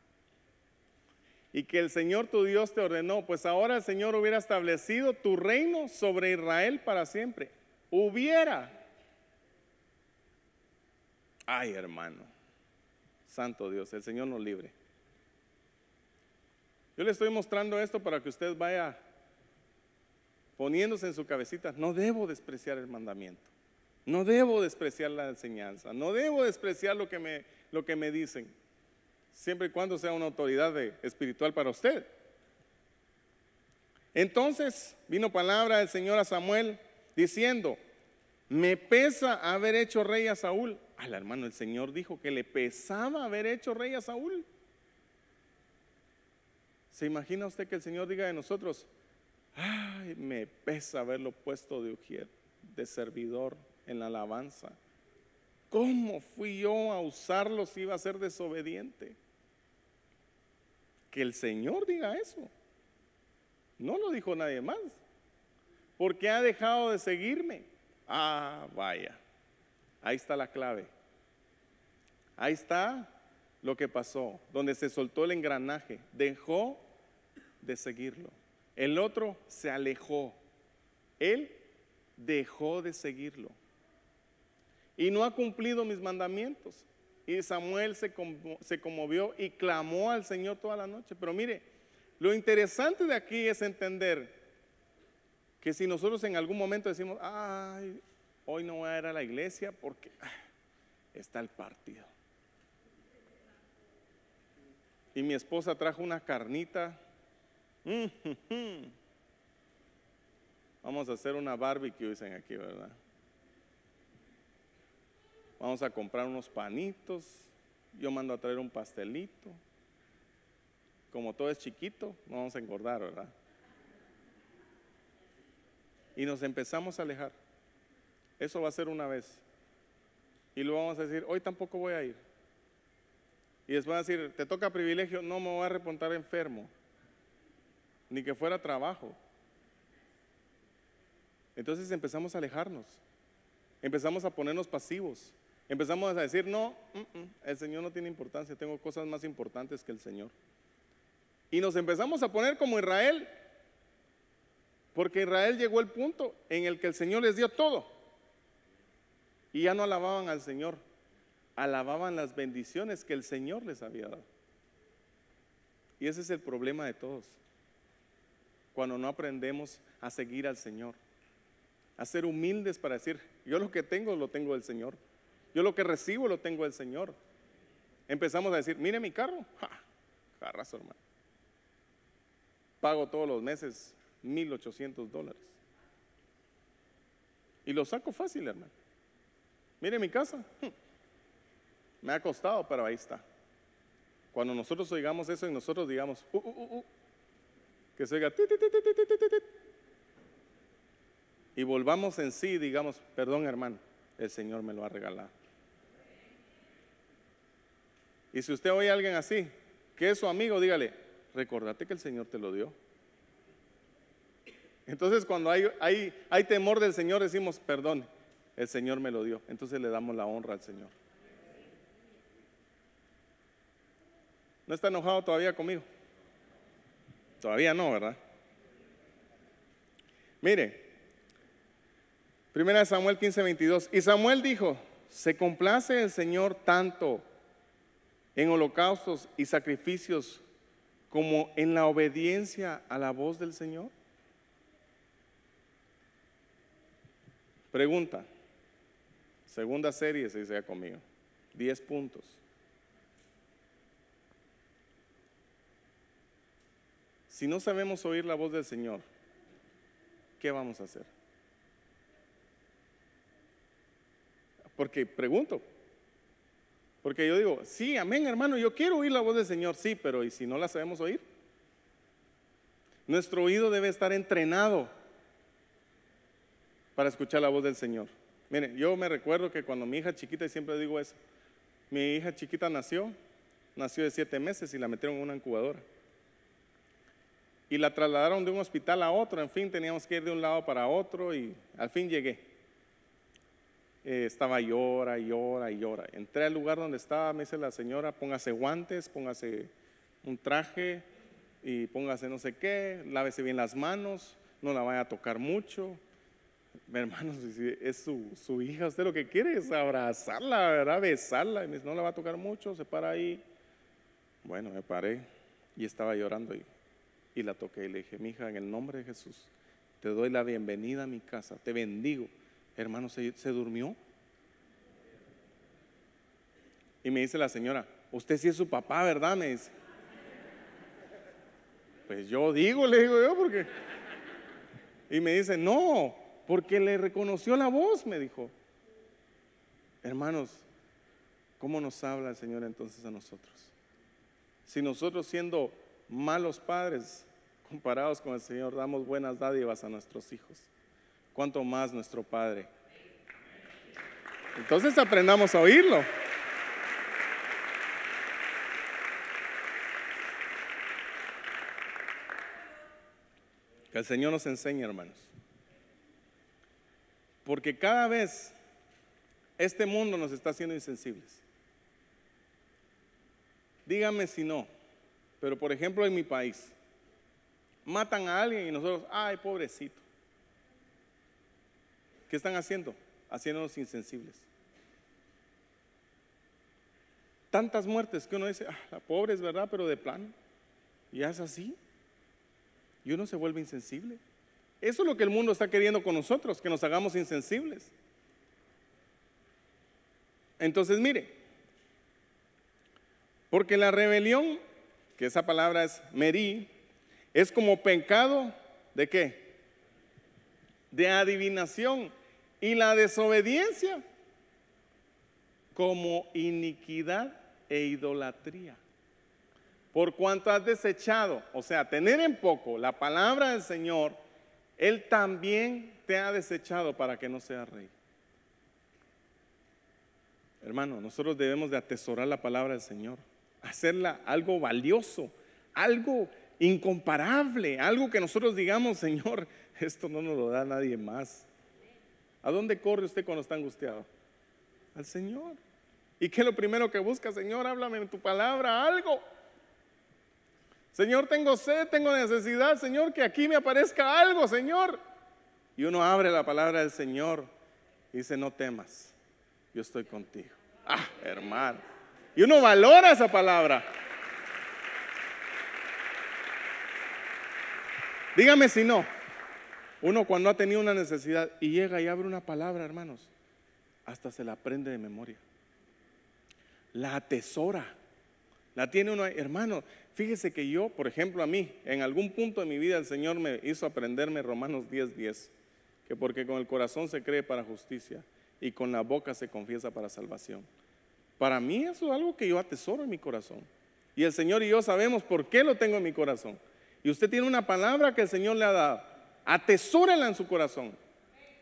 Y que el Señor tu Dios te ordenó, pues ahora el Señor hubiera establecido tu reino sobre Israel para siempre. Hubiera. Ay, hermano, santo Dios, el Señor nos libre. Yo le estoy mostrando esto para que usted vaya poniéndose en su cabecita, no debo despreciar el mandamiento, no debo despreciar la enseñanza, no debo despreciar lo que me dicen, siempre y cuando sea una autoridad espiritual para usted. Entonces vino palabra del Señor a Samuel diciendo, me pesa haber hecho rey a Saúl. Al hermano, el Señor dijo que le pesaba haber hecho rey a Saúl. ¿Se imagina usted que el Señor diga de nosotros, ay, me pesa haberlo puesto de ujier, de servidor en la alabanza? ¿Cómo fui yo a usarlo si iba a ser desobediente? Que el Señor diga eso. No lo dijo nadie más. Porque ha dejado de seguirme. Ah, vaya. Ahí está la clave. Ahí está lo que pasó, donde se soltó el engranaje. Dejó de seguirlo. El otro se alejó. Él dejó de seguirlo. Y no ha cumplido mis mandamientos. Y Samuel se conmovió y clamó al Señor toda la noche. Pero mire, lo interesante de aquí es entender que si nosotros en algún momento decimos, ay, hoy no voy a ir a la iglesia porque está el partido. Y mi esposa trajo una carnita. Vamos a hacer una barbecue, dicen aquí, ¿verdad? Vamos a comprar unos panitos. Yo mando a traer un pastelito. Como todo es chiquito, no vamos a engordar, ¿verdad? Y nos empezamos a alejar. Eso va a ser una vez. Y luego vamos a decir, hoy tampoco voy a ir. Y después van a decir, te toca privilegio, no me voy a repuntar enfermo. Ni que fuera trabajo. Entonces empezamos a alejarnos. Empezamos a ponernos pasivos. Empezamos a decir, no, el Señor no tiene importancia, tengo cosas más importantes que el Señor. Y nos empezamos a poner como Israel, porque Israel llegó al punto en el que el Señor les dio todo. Y ya no alababan al Señor, alababan las bendiciones que el Señor les había dado. Y ese es el problema de todos, cuando no aprendemos a seguir al Señor, a ser humildes para decir, yo lo que tengo lo tengo del Señor, yo lo que recibo lo tengo del Señor. Empezamos a decir, mire mi carro, carrazo, hermano, pago todos los meses $1,800 y lo saco fácil, hermano. Mire mi casa, me ha costado, pero ahí está. Cuando nosotros oigamos eso y nosotros digamos, que se oiga, y volvamos en sí y digamos, perdón hermano, el Señor me lo ha regalado. Y si usted oye a alguien así, que es su amigo, dígale, recordate que el Señor te lo dio. Entonces cuando hay temor del Señor decimos, perdón, el Señor me lo dio. Entonces le damos la honra al Señor. ¿No está enojado todavía conmigo? Todavía no, ¿verdad? Mire, 1 Samuel 15:22. Y Samuel dijo, ¿se complace el Señor tanto en holocaustos y sacrificios como en la obediencia a la voz del Señor? Pregunta. Segunda serie, se dice conmigo. 10 puntos. Si no sabemos oír la voz del Señor, ¿qué vamos a hacer? Porque pregunto. Porque yo digo, sí, amén hermano, yo quiero oír la voz del Señor, sí, pero ¿y si no la sabemos oír? Nuestro oído debe estar entrenado para escuchar la voz del Señor. Miren, yo me recuerdo que cuando mi hija chiquita, y siempre digo eso, mi hija chiquita nació de 7 meses y la metieron en una incubadora. Y la trasladaron de un hospital a otro, en fin, teníamos que ir de un lado para otro y al fin llegué. Estaba llora. Entré al lugar donde estaba, me dice la señora, póngase guantes, póngase un traje y póngase no sé qué, lávese bien las manos, no la vaya a tocar mucho. Hermanos, es su hija, usted lo que quiere es abrazarla, ¿verdad? Besarla. Y me dice, no la va a tocar mucho, se para ahí. Bueno, me paré y estaba llorando y la toqué y le dije, mi hija, en el nombre de Jesús, te doy la bienvenida a mi casa, te bendigo. Hermano, ¿se durmió? Y me dice la señora, usted sí es su papá, ¿verdad? Me dice. Pues yo digo, le digo yo, porque. Y me dice, no, porque le reconoció la voz, me dijo. Hermanos, ¿cómo nos habla el Señor entonces a nosotros? Si nosotros, siendo malos padres comparados con el Señor, damos buenas dádivas a nuestros hijos, ¿cuánto más nuestro Padre? Entonces aprendamos a oírlo. Que el Señor nos enseñe, hermanos. Porque cada vez este mundo nos está haciendo insensibles. Dígame si no, pero por ejemplo en mi país, matan a alguien y nosotros, ay, pobrecito. ¿Qué están haciendo? Haciéndonos insensibles. Tantas muertes que uno dice, la pobre es verdad, pero de plano, ya es así. Y uno se vuelve insensible. Eso es lo que el mundo está queriendo con nosotros, que nos hagamos insensibles. Entonces mire, porque la rebelión, que esa palabra es merí, es como pecado ¿de qué? De adivinación. Y la desobediencia como iniquidad e idolatría. Por cuanto has desechado, o sea, tener en poco la palabra del Señor, Él también te ha desechado para que no seas rey. Hermano, nosotros debemos de atesorar la palabra del Señor, hacerla algo valioso, algo incomparable, algo que nosotros digamos, Señor, esto no nos lo da nadie más. ¿A dónde corre usted cuando está angustiado? al Señor. ¿Y qué es lo primero que busca? Señor, háblame en tu palabra algo. Señor, tengo sed, tengo necesidad. Señor, que aquí me aparezca algo, Señor. Y uno abre la palabra del Señor y dice, no temas, yo estoy contigo. Ah, hermano. Y uno valora esa palabra. Dígame si no. Uno cuando ha tenido una necesidad y llega y abre una palabra, hermanos, hasta se la aprende de memoria. La atesora. La tiene uno, hermano. Fíjese que yo, por ejemplo, a mí, en algún punto de mi vida el Señor me hizo aprenderme Romanos 10:10, que porque con el corazón se cree para justicia y con la boca se confiesa para salvación. Para mí eso es algo que yo atesoro en mi corazón. Y el Señor y yo sabemos por qué lo tengo en mi corazón. Y usted tiene una palabra que el Señor le ha dado. Atesórela en su corazón.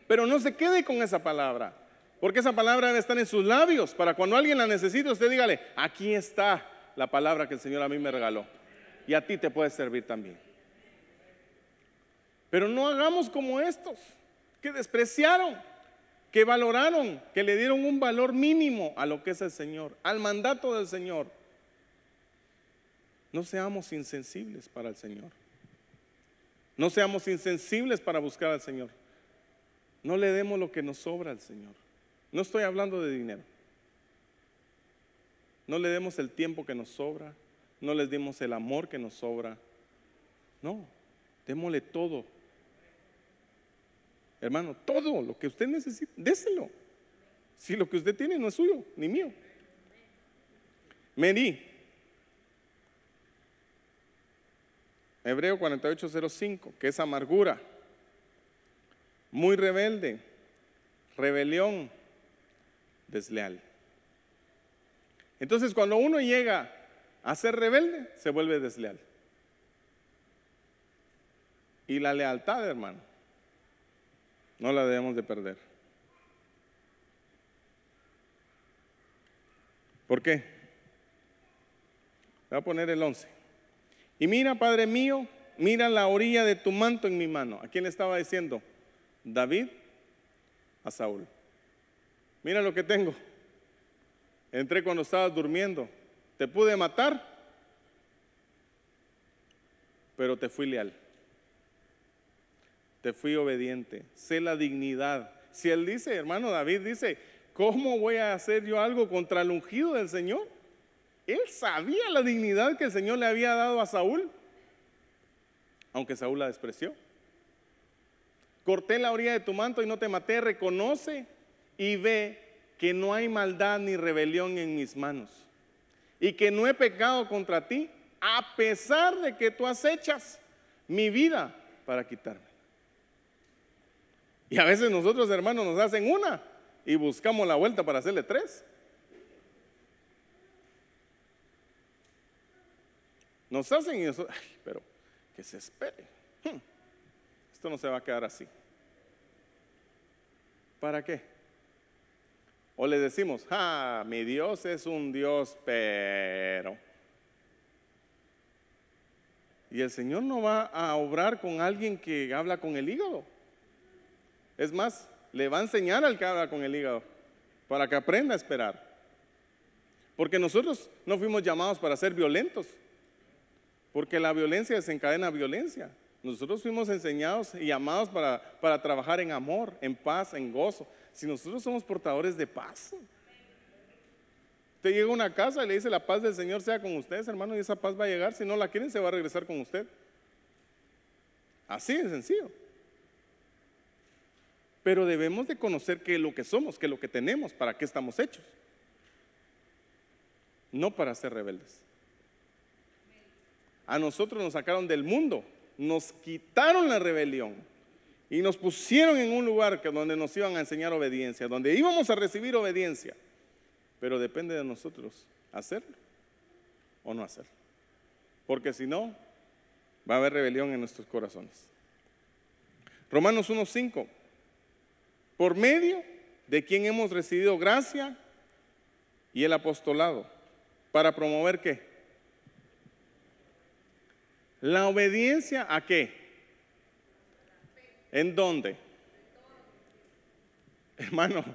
Pero no se quede con esa palabra, porque esa palabra debe estar en sus labios para cuando alguien la necesite, usted dígale, aquí está la palabra que el Señor a mí me regaló. Y a ti te puede servir también. Pero no hagamos como estos, que despreciaron, que valoraron, que le dieron un valor mínimo a lo que es el Señor, al mandato del Señor. No seamos insensibles para el Señor. No seamos insensibles para buscar al Señor. No le demos lo que nos sobra al Señor. No estoy hablando de dinero. No le demos el tiempo que nos sobra. No les demos el amor que nos sobra. No, démosle todo. Hermano, todo lo que usted necesite, déselo. Si lo que usted tiene no es suyo, ni mío. Meri, Hebreo 48:05, que es amargura, muy rebelde, rebelión, desleal. Entonces cuando uno llega a ser rebelde, se vuelve desleal. Y la lealtad, hermano, no la debemos de perder. ¿Por qué? Voy a poner el 11. Y mira, Padre mío, mira la orilla de tu manto en mi mano. ¿A quién le estaba diciendo? David a Saúl. Mira lo que tengo. Entré cuando estabas durmiendo. Te pude matar, pero te fui leal. Te fui obediente. Sé la dignidad. Si él dice, hermano David dice, ¿cómo voy a hacer yo algo contra el ungido del Señor? Él sabía la dignidad que el Señor le había dado a Saúl, aunque Saúl la despreció. Corté la orilla de tu manto y no te maté. Reconoce y ve que no hay maldad ni rebelión en mis manos y que no he pecado contra ti, a pesar de que tú acechas mi vida para quitarme. Y a veces nosotros, hermanos, nos hacen una y buscamos la vuelta para hacerle tres. Nos hacen y nosotros, ay, pero que se espere. Esto no se va a quedar así. ¿Para qué? O le decimos, mi Dios es un Dios, pero. Y el Señor no va a obrar con alguien que habla con el hígado. Es más, le va a enseñar al que habla con el hígado para que aprenda a esperar. Porque nosotros no fuimos llamados para ser violentos. Porque la violencia desencadena violencia. Nosotros fuimos enseñados y llamados para trabajar en amor, en paz, en gozo. Si nosotros somos portadores de paz. Usted llega a una casa y le dice la paz del Señor sea con ustedes, hermano, y esa paz va a llegar. Si no la quieren, se va a regresar con usted. Así de sencillo. Pero debemos de conocer qué es lo que somos, qué es lo que tenemos, para qué estamos hechos. No para ser rebeldes. A nosotros nos sacaron del mundo, nos quitaron la rebelión y nos pusieron en un lugar donde nos iban a enseñar obediencia, donde íbamos a recibir obediencia. Pero depende de nosotros hacerlo o no hacerlo. Porque si no, va a haber rebelión en nuestros corazones. Romanos 1:5. Por medio de quien hemos recibido gracia y el apostolado, para promover ¿qué? La obediencia ¿a qué? ¿En dónde? Hermano,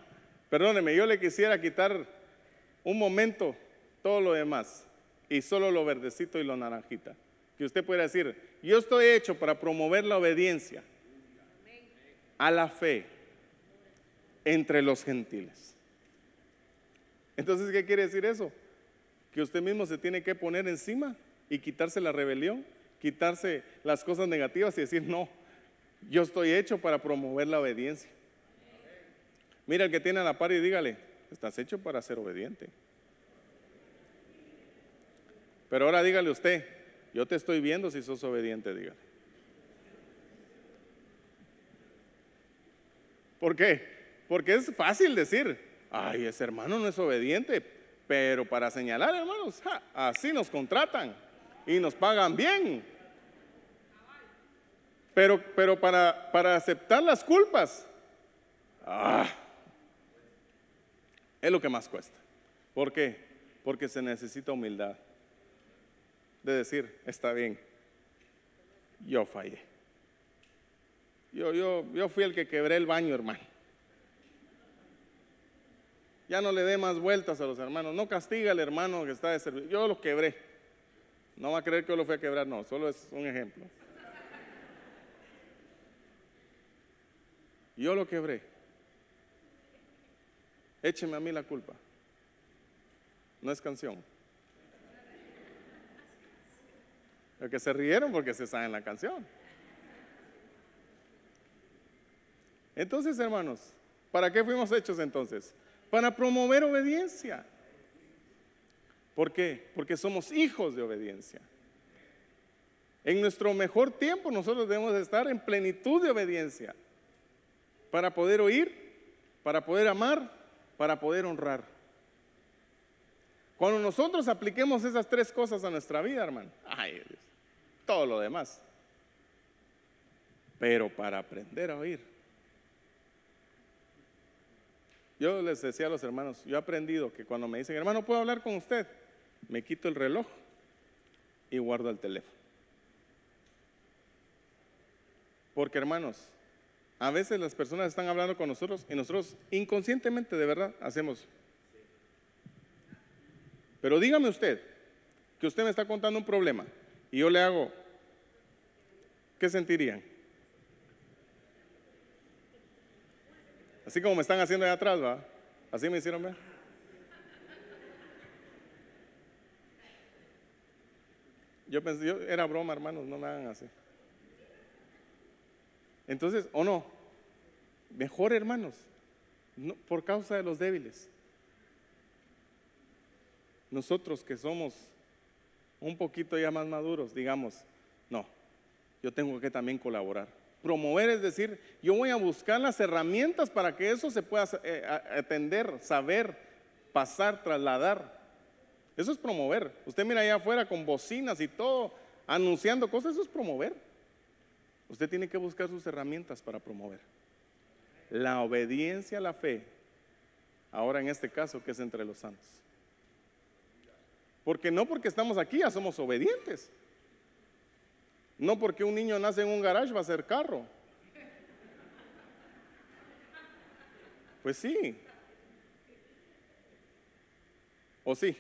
Perdóneme, yo le quisiera quitar un momento todo lo demás y solo lo verdecito y lo naranjita. Que usted pueda decir, yo estoy hecho para promover la obediencia a la fe entre los gentiles. Entonces, ¿qué quiere decir eso? Que usted mismo se tiene que poner encima y quitarse la rebelión, quitarse las cosas negativas y decir, no, yo estoy hecho para promover la obediencia. Mira al que tiene a la par y dígale, estás hecho para ser obediente. Pero ahora dígale usted, yo te estoy viendo si sos obediente, dígale. ¿Por qué? Porque es fácil decir, ay, ese hermano no es obediente, pero para señalar, hermanos, así nos contratan y nos pagan bien. Pero para aceptar las culpas, es lo que más cuesta. ¿Por qué? Porque se necesita humildad de decir, está bien, yo fallé. Yo fui el que quebré el baño, hermano. Ya no le dé más vueltas a los hermanos. No castiga al hermano que está de servicio. Yo lo quebré. No va a creer que yo lo fui a quebrar, no, solo es un ejemplo. Yo lo quebré. Écheme a mí la culpa. No es canción. Los que se rieron porque se saben la canción. Entonces, hermanos, ¿para qué fuimos hechos entonces? Para promover obediencia. ¿Por qué? Porque somos hijos de obediencia. En nuestro mejor tiempo nosotros debemos estar en plenitud de obediencia para poder oír, para poder amar, para poder honrar. Cuando nosotros apliquemos esas tres cosas a nuestra vida, hermano, ay Dios, todo lo demás. Pero para aprender a oír. Yo les decía a los hermanos, yo he aprendido que cuando me dicen, hermano, ¿puedo hablar con usted? Me quito el reloj y guardo el teléfono. Porque, hermanos, a veces las personas están hablando con nosotros y nosotros inconscientemente, de verdad, hacemos. Pero dígame usted, que usted me está contando un problema y yo le hago, ¿qué sentirían? Así como me están haciendo allá atrás, ¿va? Así me hicieron ver. Yo pensé, era broma, hermanos, no me hagan así. Entonces, ¿o no? Mejor, hermanos, no, por causa de los débiles. Nosotros que somos un poquito ya más maduros, digamos, no, yo tengo que también colaborar. Promover es decir, yo voy a buscar las herramientas para que eso se pueda atender, saber, pasar, trasladar. Eso es promover. Usted mira allá afuera con bocinas y todo, anunciando cosas, eso es promover. Usted tiene que buscar sus herramientas para promover. La obediencia a la fe, ahora en este caso, que es entre los santos. Porque no porque estamos aquí ya somos obedientes. No porque un niño nace en un garage va a ser carro. Pues sí. ¿O sí?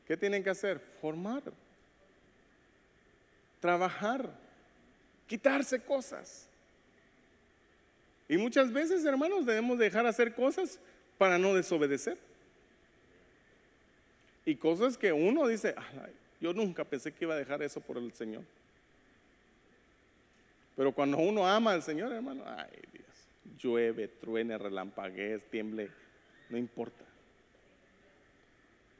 ¿Qué tienen que hacer? Formar, trabajar, quitarse cosas. Y muchas veces, hermanos, debemos dejar hacer cosas para no desobedecer. Y cosas que uno dice, ay, yo nunca pensé que iba a dejar eso por el Señor. Pero cuando uno ama al Señor, hermano, ay Dios, llueve, truene, relampaguee, tiemble, no importa.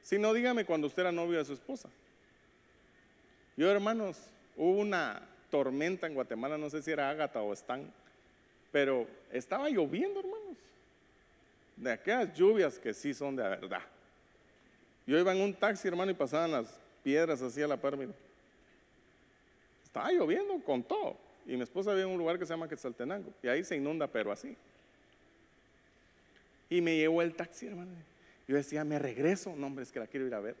Si no, dígame cuando usted era novio de su esposa. Yo, hermanos, hubo una tormenta en Guatemala, no sé si era Ágata o Stan, pero estaba lloviendo, hermanos. De aquellas lluvias que sí son de verdad. Yo iba en un taxi, hermano, y pasaban las piedras así a la par, mira. Estaba lloviendo con todo. Y mi esposa vive en un lugar que se llama Quetzaltenango. Y ahí se inunda, pero así. Y me llevó el taxi, hermano. Yo decía, ¿me regreso? No, hombre, es que la quiero ir a ver.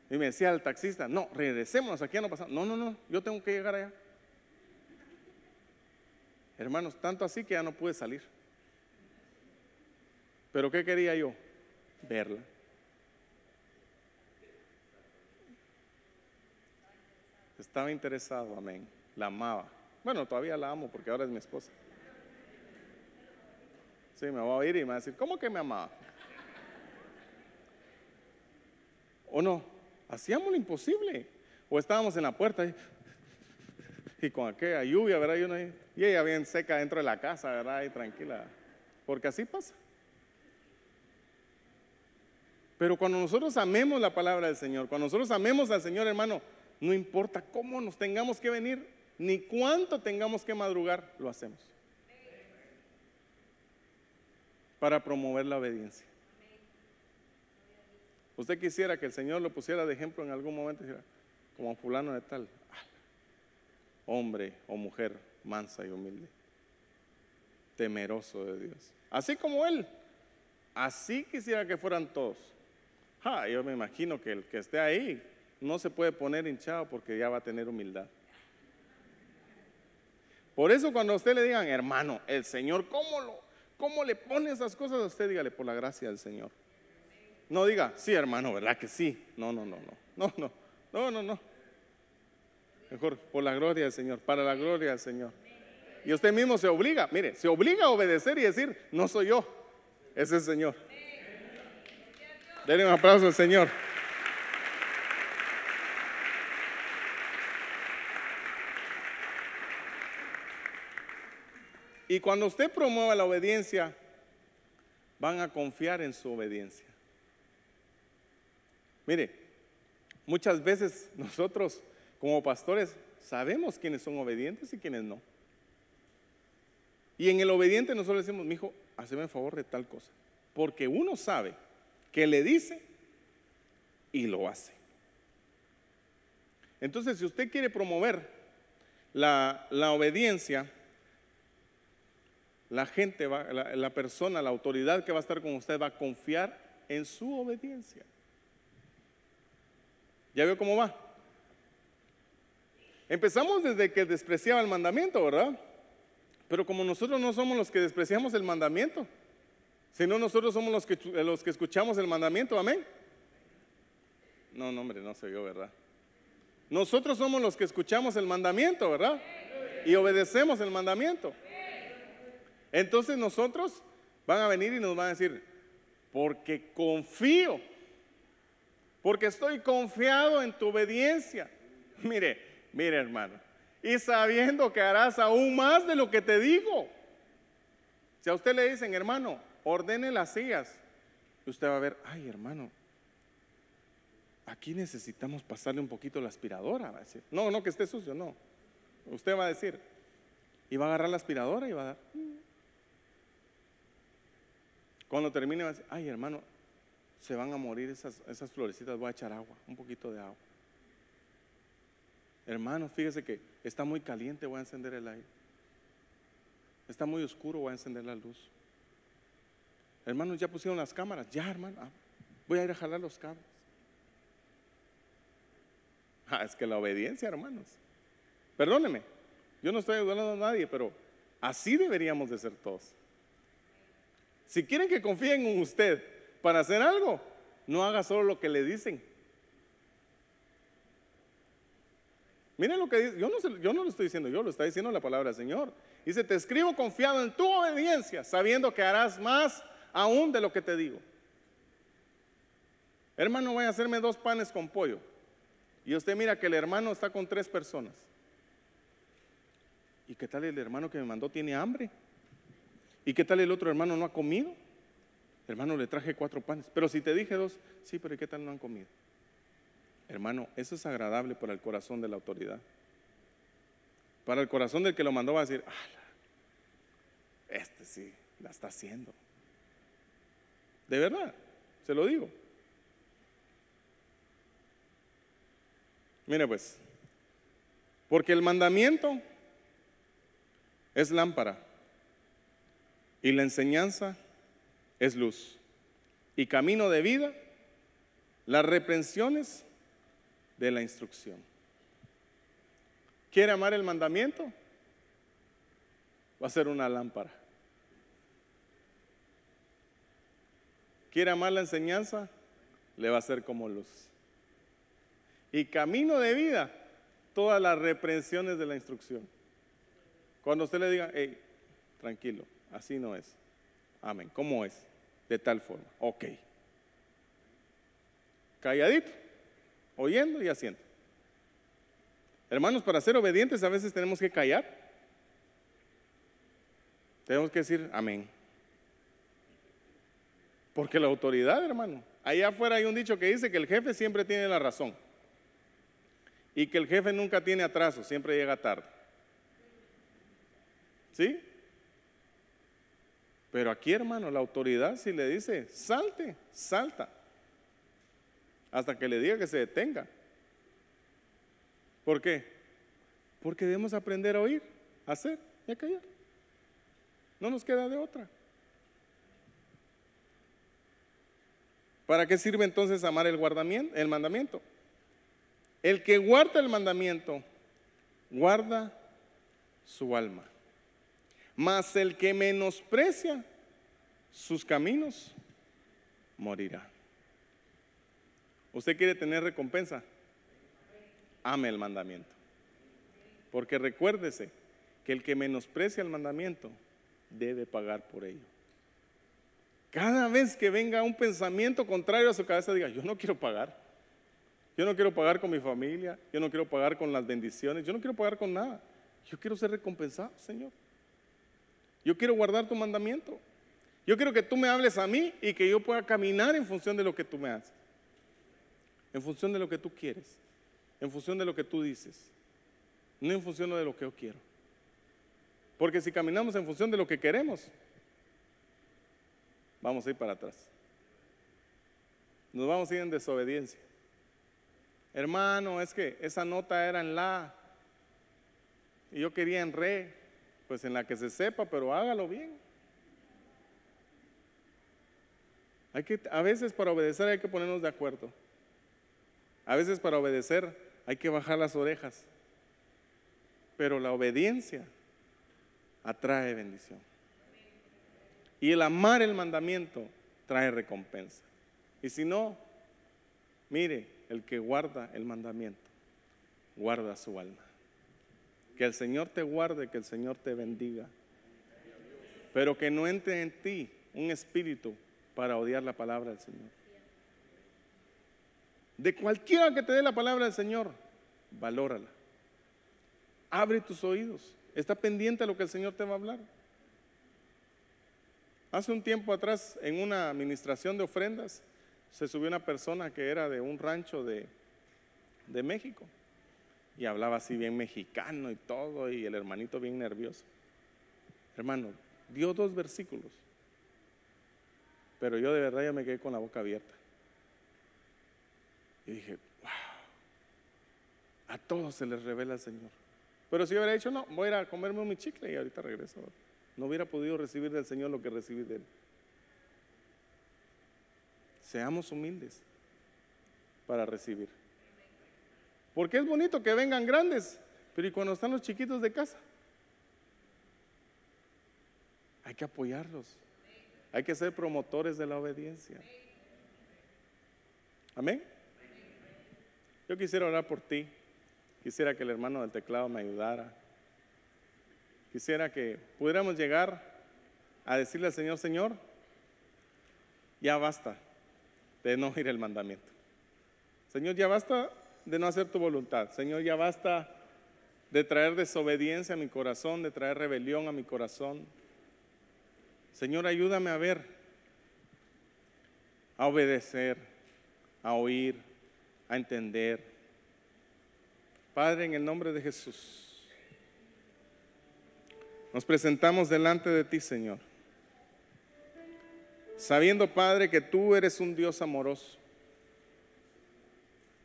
Y me decía el taxista, no, regresémonos, aquí ya no pasamos. No, yo tengo que llegar allá. Hermanos, tanto así que ya no pude salir. Pero ¿qué quería yo? Verla. Estaba interesado, amén. La amaba. Bueno, todavía la amo porque ahora es mi esposa. Sí, me va a oír y me va a decir, ¿cómo que me amaba? ¿O no? Hacíamos lo imposible. O estábamos en la puerta y con aquella lluvia, ¿verdad? Y ella bien seca dentro de la casa, ¿verdad? Y tranquila. Porque así pasa. Pero cuando nosotros amemos la palabra del Señor, cuando nosotros amemos al Señor, hermano, no importa cómo nos tengamos que venir, ni cuánto tengamos que madrugar, lo hacemos. Para promover la obediencia. Usted quisiera que el Señor lo pusiera de ejemplo en algún momento, como fulano de tal, hombre o mujer mansa y humilde, temeroso de Dios, así como Él. Así quisiera que fueran todos. Yo me imagino que el que esté ahí no se puede poner hinchado porque ya va a tener humildad. Por eso cuando a usted le digan, hermano, el Señor, ¿cómo le pone esas cosas a usted? Dígale, por la gracia del Señor. No diga, sí, hermano, ¿verdad que sí? No. Mejor, por la gloria del Señor, para la gloria del Señor. Y usted mismo se obliga, mire, se obliga a obedecer y decir, no soy yo, es el Señor. Denle un aplauso al Señor. Y cuando usted promueva la obediencia, van a confiar en su obediencia. Mire, muchas veces nosotros como pastores sabemos quiénes son obedientes y quiénes no. Y en el obediente nosotros decimos, mijo, hazme el favor de tal cosa. Porque uno sabe que le dice y lo hace. Entonces, si usted quiere promover la obediencia, la gente la persona, la autoridad que va a estar con usted va a confiar en su obediencia. ¿Ya veo cómo va? Empezamos desde que despreciaba el mandamiento, ¿verdad? Pero como nosotros no somos los que despreciamos el mandamiento, sino nosotros somos los que escuchamos el mandamiento, amén. No, hombre, no se oyó, ¿verdad? Nosotros somos los que escuchamos el mandamiento, ¿verdad? Y obedecemos el mandamiento. Entonces nosotros van a venir y nos van a decir, porque confío, porque estoy confiado en tu obediencia. Mire, hermano, y sabiendo que harás aún más de lo que te digo. Si a usted le dicen, hermano, ordene las sillas, usted va a ver, ay, hermano, aquí necesitamos pasarle un poquito la aspiradora. Va a decir, no, que esté sucio, no. Usted va a decir, y va a agarrar la aspiradora y va a dar. Cuando termine va a decir, ay, hermano, se van a morir esas florecitas, voy a echar agua, un poquito de agua. Hermano, fíjese que está muy caliente, voy a encender el aire. Está muy oscuro, voy a encender la luz. Hermanos, ya pusieron las cámaras, ya, hermano, voy a ir a jalar los cables. Es que la obediencia, hermanos. Perdóneme, yo no estoy ayudando a nadie, pero así deberíamos de ser todos. Si quieren que confíen en usted para hacer algo, no haga solo lo que le dicen. Miren lo que dice, yo no lo estoy diciendo yo, lo está diciendo la palabra del Señor. Dice, te escribo confiado en tu obediencia, sabiendo que harás más aún de lo que te digo. Hermano, voy a hacerme 2 panes con pollo. Y usted mira que el hermano está con 3 personas. ¿Y qué tal el hermano que me mandó tiene hambre? ¿Y qué tal el otro hermano no ha comido? Hermano, le traje 4 panes. Pero si te dije 2, sí, pero ¿y qué tal no han comido? Hermano, eso es agradable para el corazón de la autoridad. Para el corazón del que lo mandó va a decir, este sí, la está haciendo. De verdad, se lo digo. Mire pues, porque el mandamiento es lámpara y la enseñanza es luz y camino de vida, las reprensiones de la instrucción. ¿Quiere amar el mandamiento? Va a ser una lámpara. quiere amar la enseñanza, le va a ser como luz. Y camino de vida, todas las reprensiones de la instrucción. Cuando usted le diga, hey, tranquilo, así no es. Amén. ¿Cómo es? De tal forma. Ok. Calladito, oyendo y haciendo. Hermanos, para ser obedientes a veces tenemos que callar. Tenemos que decir amén. Porque la autoridad, hermano, allá afuera hay un dicho que dice que el jefe siempre tiene la razón. Y que el jefe nunca tiene atraso, siempre llega tarde. ¿Sí? Pero aquí, hermano, la autoridad si le dice, salte, salta. Hasta que le diga que se detenga. ¿Por qué? Porque debemos aprender a oír, a hacer y a callar. No nos queda de otra. ¿Para qué sirve entonces amar el mandamiento? El que guarda el mandamiento, guarda su alma. Mas el que menosprecia sus caminos, morirá. ¿Usted quiere tener recompensa? Ame el mandamiento. Porque recuérdese que el que menosprecia el mandamiento debe pagar por ello. Cada vez que venga un pensamiento contrario a su cabeza, diga, yo no quiero pagar. Yo no quiero pagar con mi familia, yo no quiero pagar con las bendiciones, yo no quiero pagar con nada. Yo quiero ser recompensado, Señor. Yo quiero guardar tu mandamiento. Yo quiero que tú me hables a mí y que yo pueda caminar en función de lo que tú me haces. En función de lo que tú quieres. En función de lo que tú dices. No en función de lo que yo quiero. Porque si caminamos en función de lo que queremos, vamos a ir para atrás. Nos vamos a ir en desobediencia. Hermano, es que esa nota era en la y yo quería en re. Pues en la que se sepa, pero hágalo bien. A veces para obedecer hay que ponernos de acuerdo. A veces para obedecer hay que bajar las orejas. Pero la obediencia atrae bendición. Y el amar el mandamiento trae recompensa. Y si no, mire, el que guarda el mandamiento, guarda su alma. Que el Señor te guarde, que el Señor te bendiga. Pero que no entre en ti un espíritu para odiar la palabra del Señor. De cualquiera que te dé la palabra del Señor, valórala. Abre tus oídos. Está pendiente a lo que el Señor te va a hablar. Hace un tiempo atrás, en una administración de ofrendas, se subió una persona que era de un rancho de México. Y hablaba así bien mexicano y todo, y el hermanito bien nervioso. Hermano, dio 2 versículos. Pero yo de verdad ya me quedé con la boca abierta. Y dije, wow, a todos se les revela el Señor. Pero si yo hubiera dicho, no, voy a ir a comerme mi chicle y ahorita regreso, no hubiera podido recibir del Señor lo que recibí de Él. Seamos humildes para recibir. Porque es bonito que vengan grandes, pero ¿y cuando están los chiquitos de casa? Hay que apoyarlos. Hay que ser promotores de la obediencia. Amén. Yo quisiera orar por ti. Quisiera que el hermano del teclado me ayudara. Quisiera que pudiéramos llegar a decirle al Señor, Señor, ya basta de no oír el mandamiento. Señor, ya basta de no hacer tu voluntad. Señor, ya basta de traer desobediencia a mi corazón, de traer rebelión a mi corazón. Señor, ayúdame a ver, a obedecer, a oír, a entender. Padre, en el nombre de Jesús, nos presentamos delante de ti, Señor, sabiendo, Padre, que tú eres un Dios amoroso.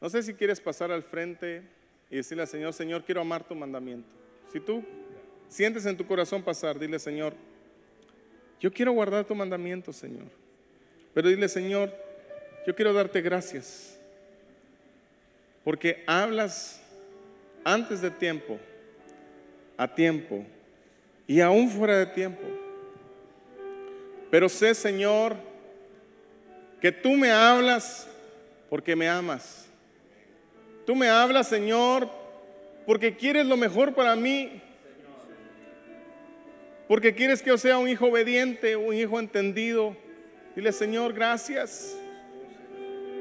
No sé si quieres pasar al frente y decirle al Señor, Señor, quiero amar tu mandamiento. Si tú sientes en tu corazón pasar, dile, Señor, yo quiero guardar tu mandamiento, Señor. Pero dile, Señor, yo quiero darte gracias, porque hablas antes de tiempo, a tiempo y aún fuera de tiempo. Pero sé, Señor, que tú me hablas porque me amas. Tú me hablas, Señor, porque quieres lo mejor para mí. Porque quieres que yo sea un hijo obediente, un hijo entendido. Dile, Señor, gracias.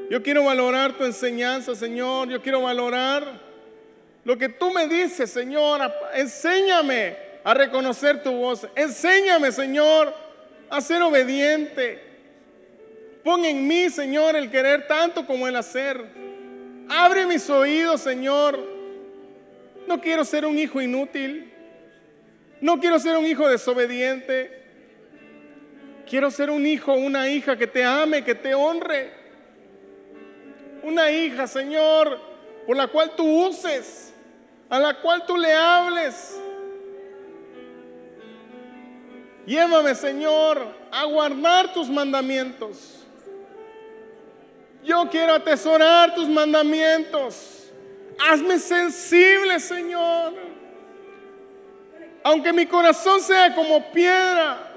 Yo quiero valorar tu enseñanza, Señor. Yo quiero valorar lo que tú me dices, Señor. Enséñame a reconocer tu voz. Enséñame, Señor, a ser obediente. Pon en mí, Señor, el querer tanto como el hacer. Abre mis oídos, Señor. No quiero ser un hijo inútil. No quiero ser un hijo desobediente. Quiero ser un hijo, una hija que te ame, que te honre. Una hija, Señor, por la cual tú uses, a la cual tú le hables. Llévame, Señor, a guardar tus mandamientos. Yo quiero atesorar tus mandamientos. Hazme sensible, Señor. Aunque mi corazón sea como piedra,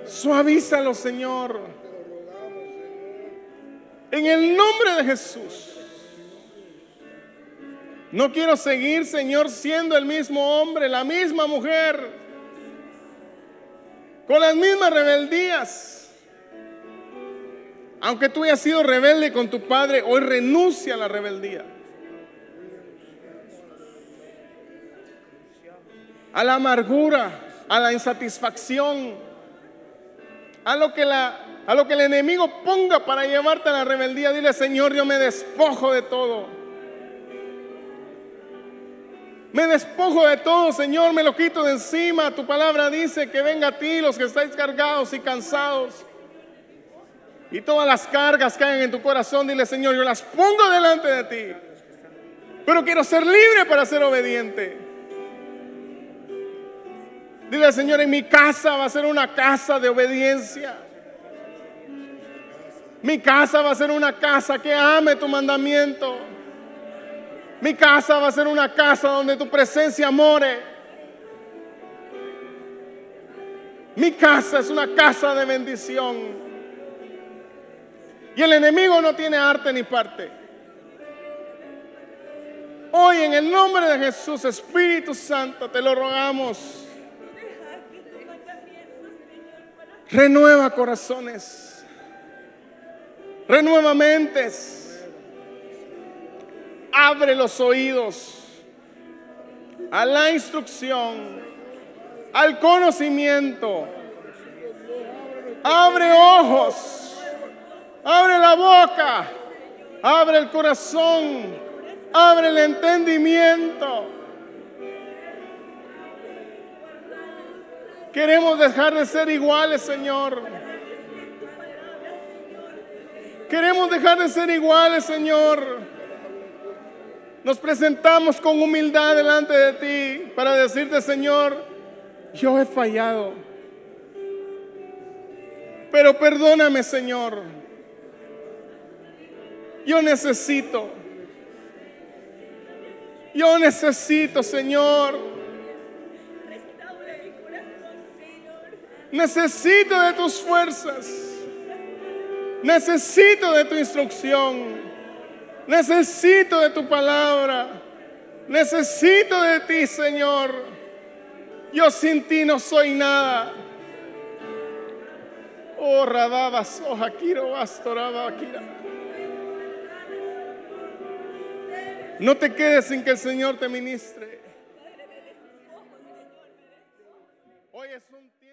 suavízalo, Señor. En el nombre de Jesús. No quiero seguir, Señor, siendo el mismo hombre, la misma mujer, con las mismas rebeldías. Aunque tú hayas sido rebelde con tu padre, hoy renuncia a la rebeldía, a la amargura, a la insatisfacción, a lo que el enemigo ponga para llevarte a la rebeldía. Dile, Señor, yo me despojo de todo. Me despojo de todo, Señor, me lo quito de encima. Tu palabra dice que venga a ti los que estáis cargados y cansados. Y todas las cargas caen en tu corazón. Dile, Señor, yo las pongo delante de ti. Pero quiero ser libre para ser obediente. Dile, Señor, en mi casa va a ser una casa de obediencia. Mi casa va a ser una casa que ame tu mandamiento. Mi casa va a ser una casa donde tu presencia more. Mi casa es una casa de bendición. Y el enemigo no tiene arte ni parte. Hoy, en el nombre de Jesús, Espíritu Santo, te lo rogamos. Renueva corazones, renueva mentes, abre los oídos a la instrucción, al conocimiento, abre ojos, abre la boca, abre el corazón, abre el entendimiento. Queremos dejar de ser iguales, Señor. Queremos dejar de ser iguales, Señor. Nos presentamos con humildad delante de ti para decirte, Señor, yo he fallado. Pero perdóname, Señor. Yo necesito, Señor. Necesito de tus fuerzas. Necesito de tu instrucción. Necesito de tu palabra. Necesito de ti, Señor. Yo sin ti no soy nada. Oh, Radabas, oh, Jakiro, Bastoraba, Akira. No te quedes sin que el Señor te ministre. Hoy es un tiempo.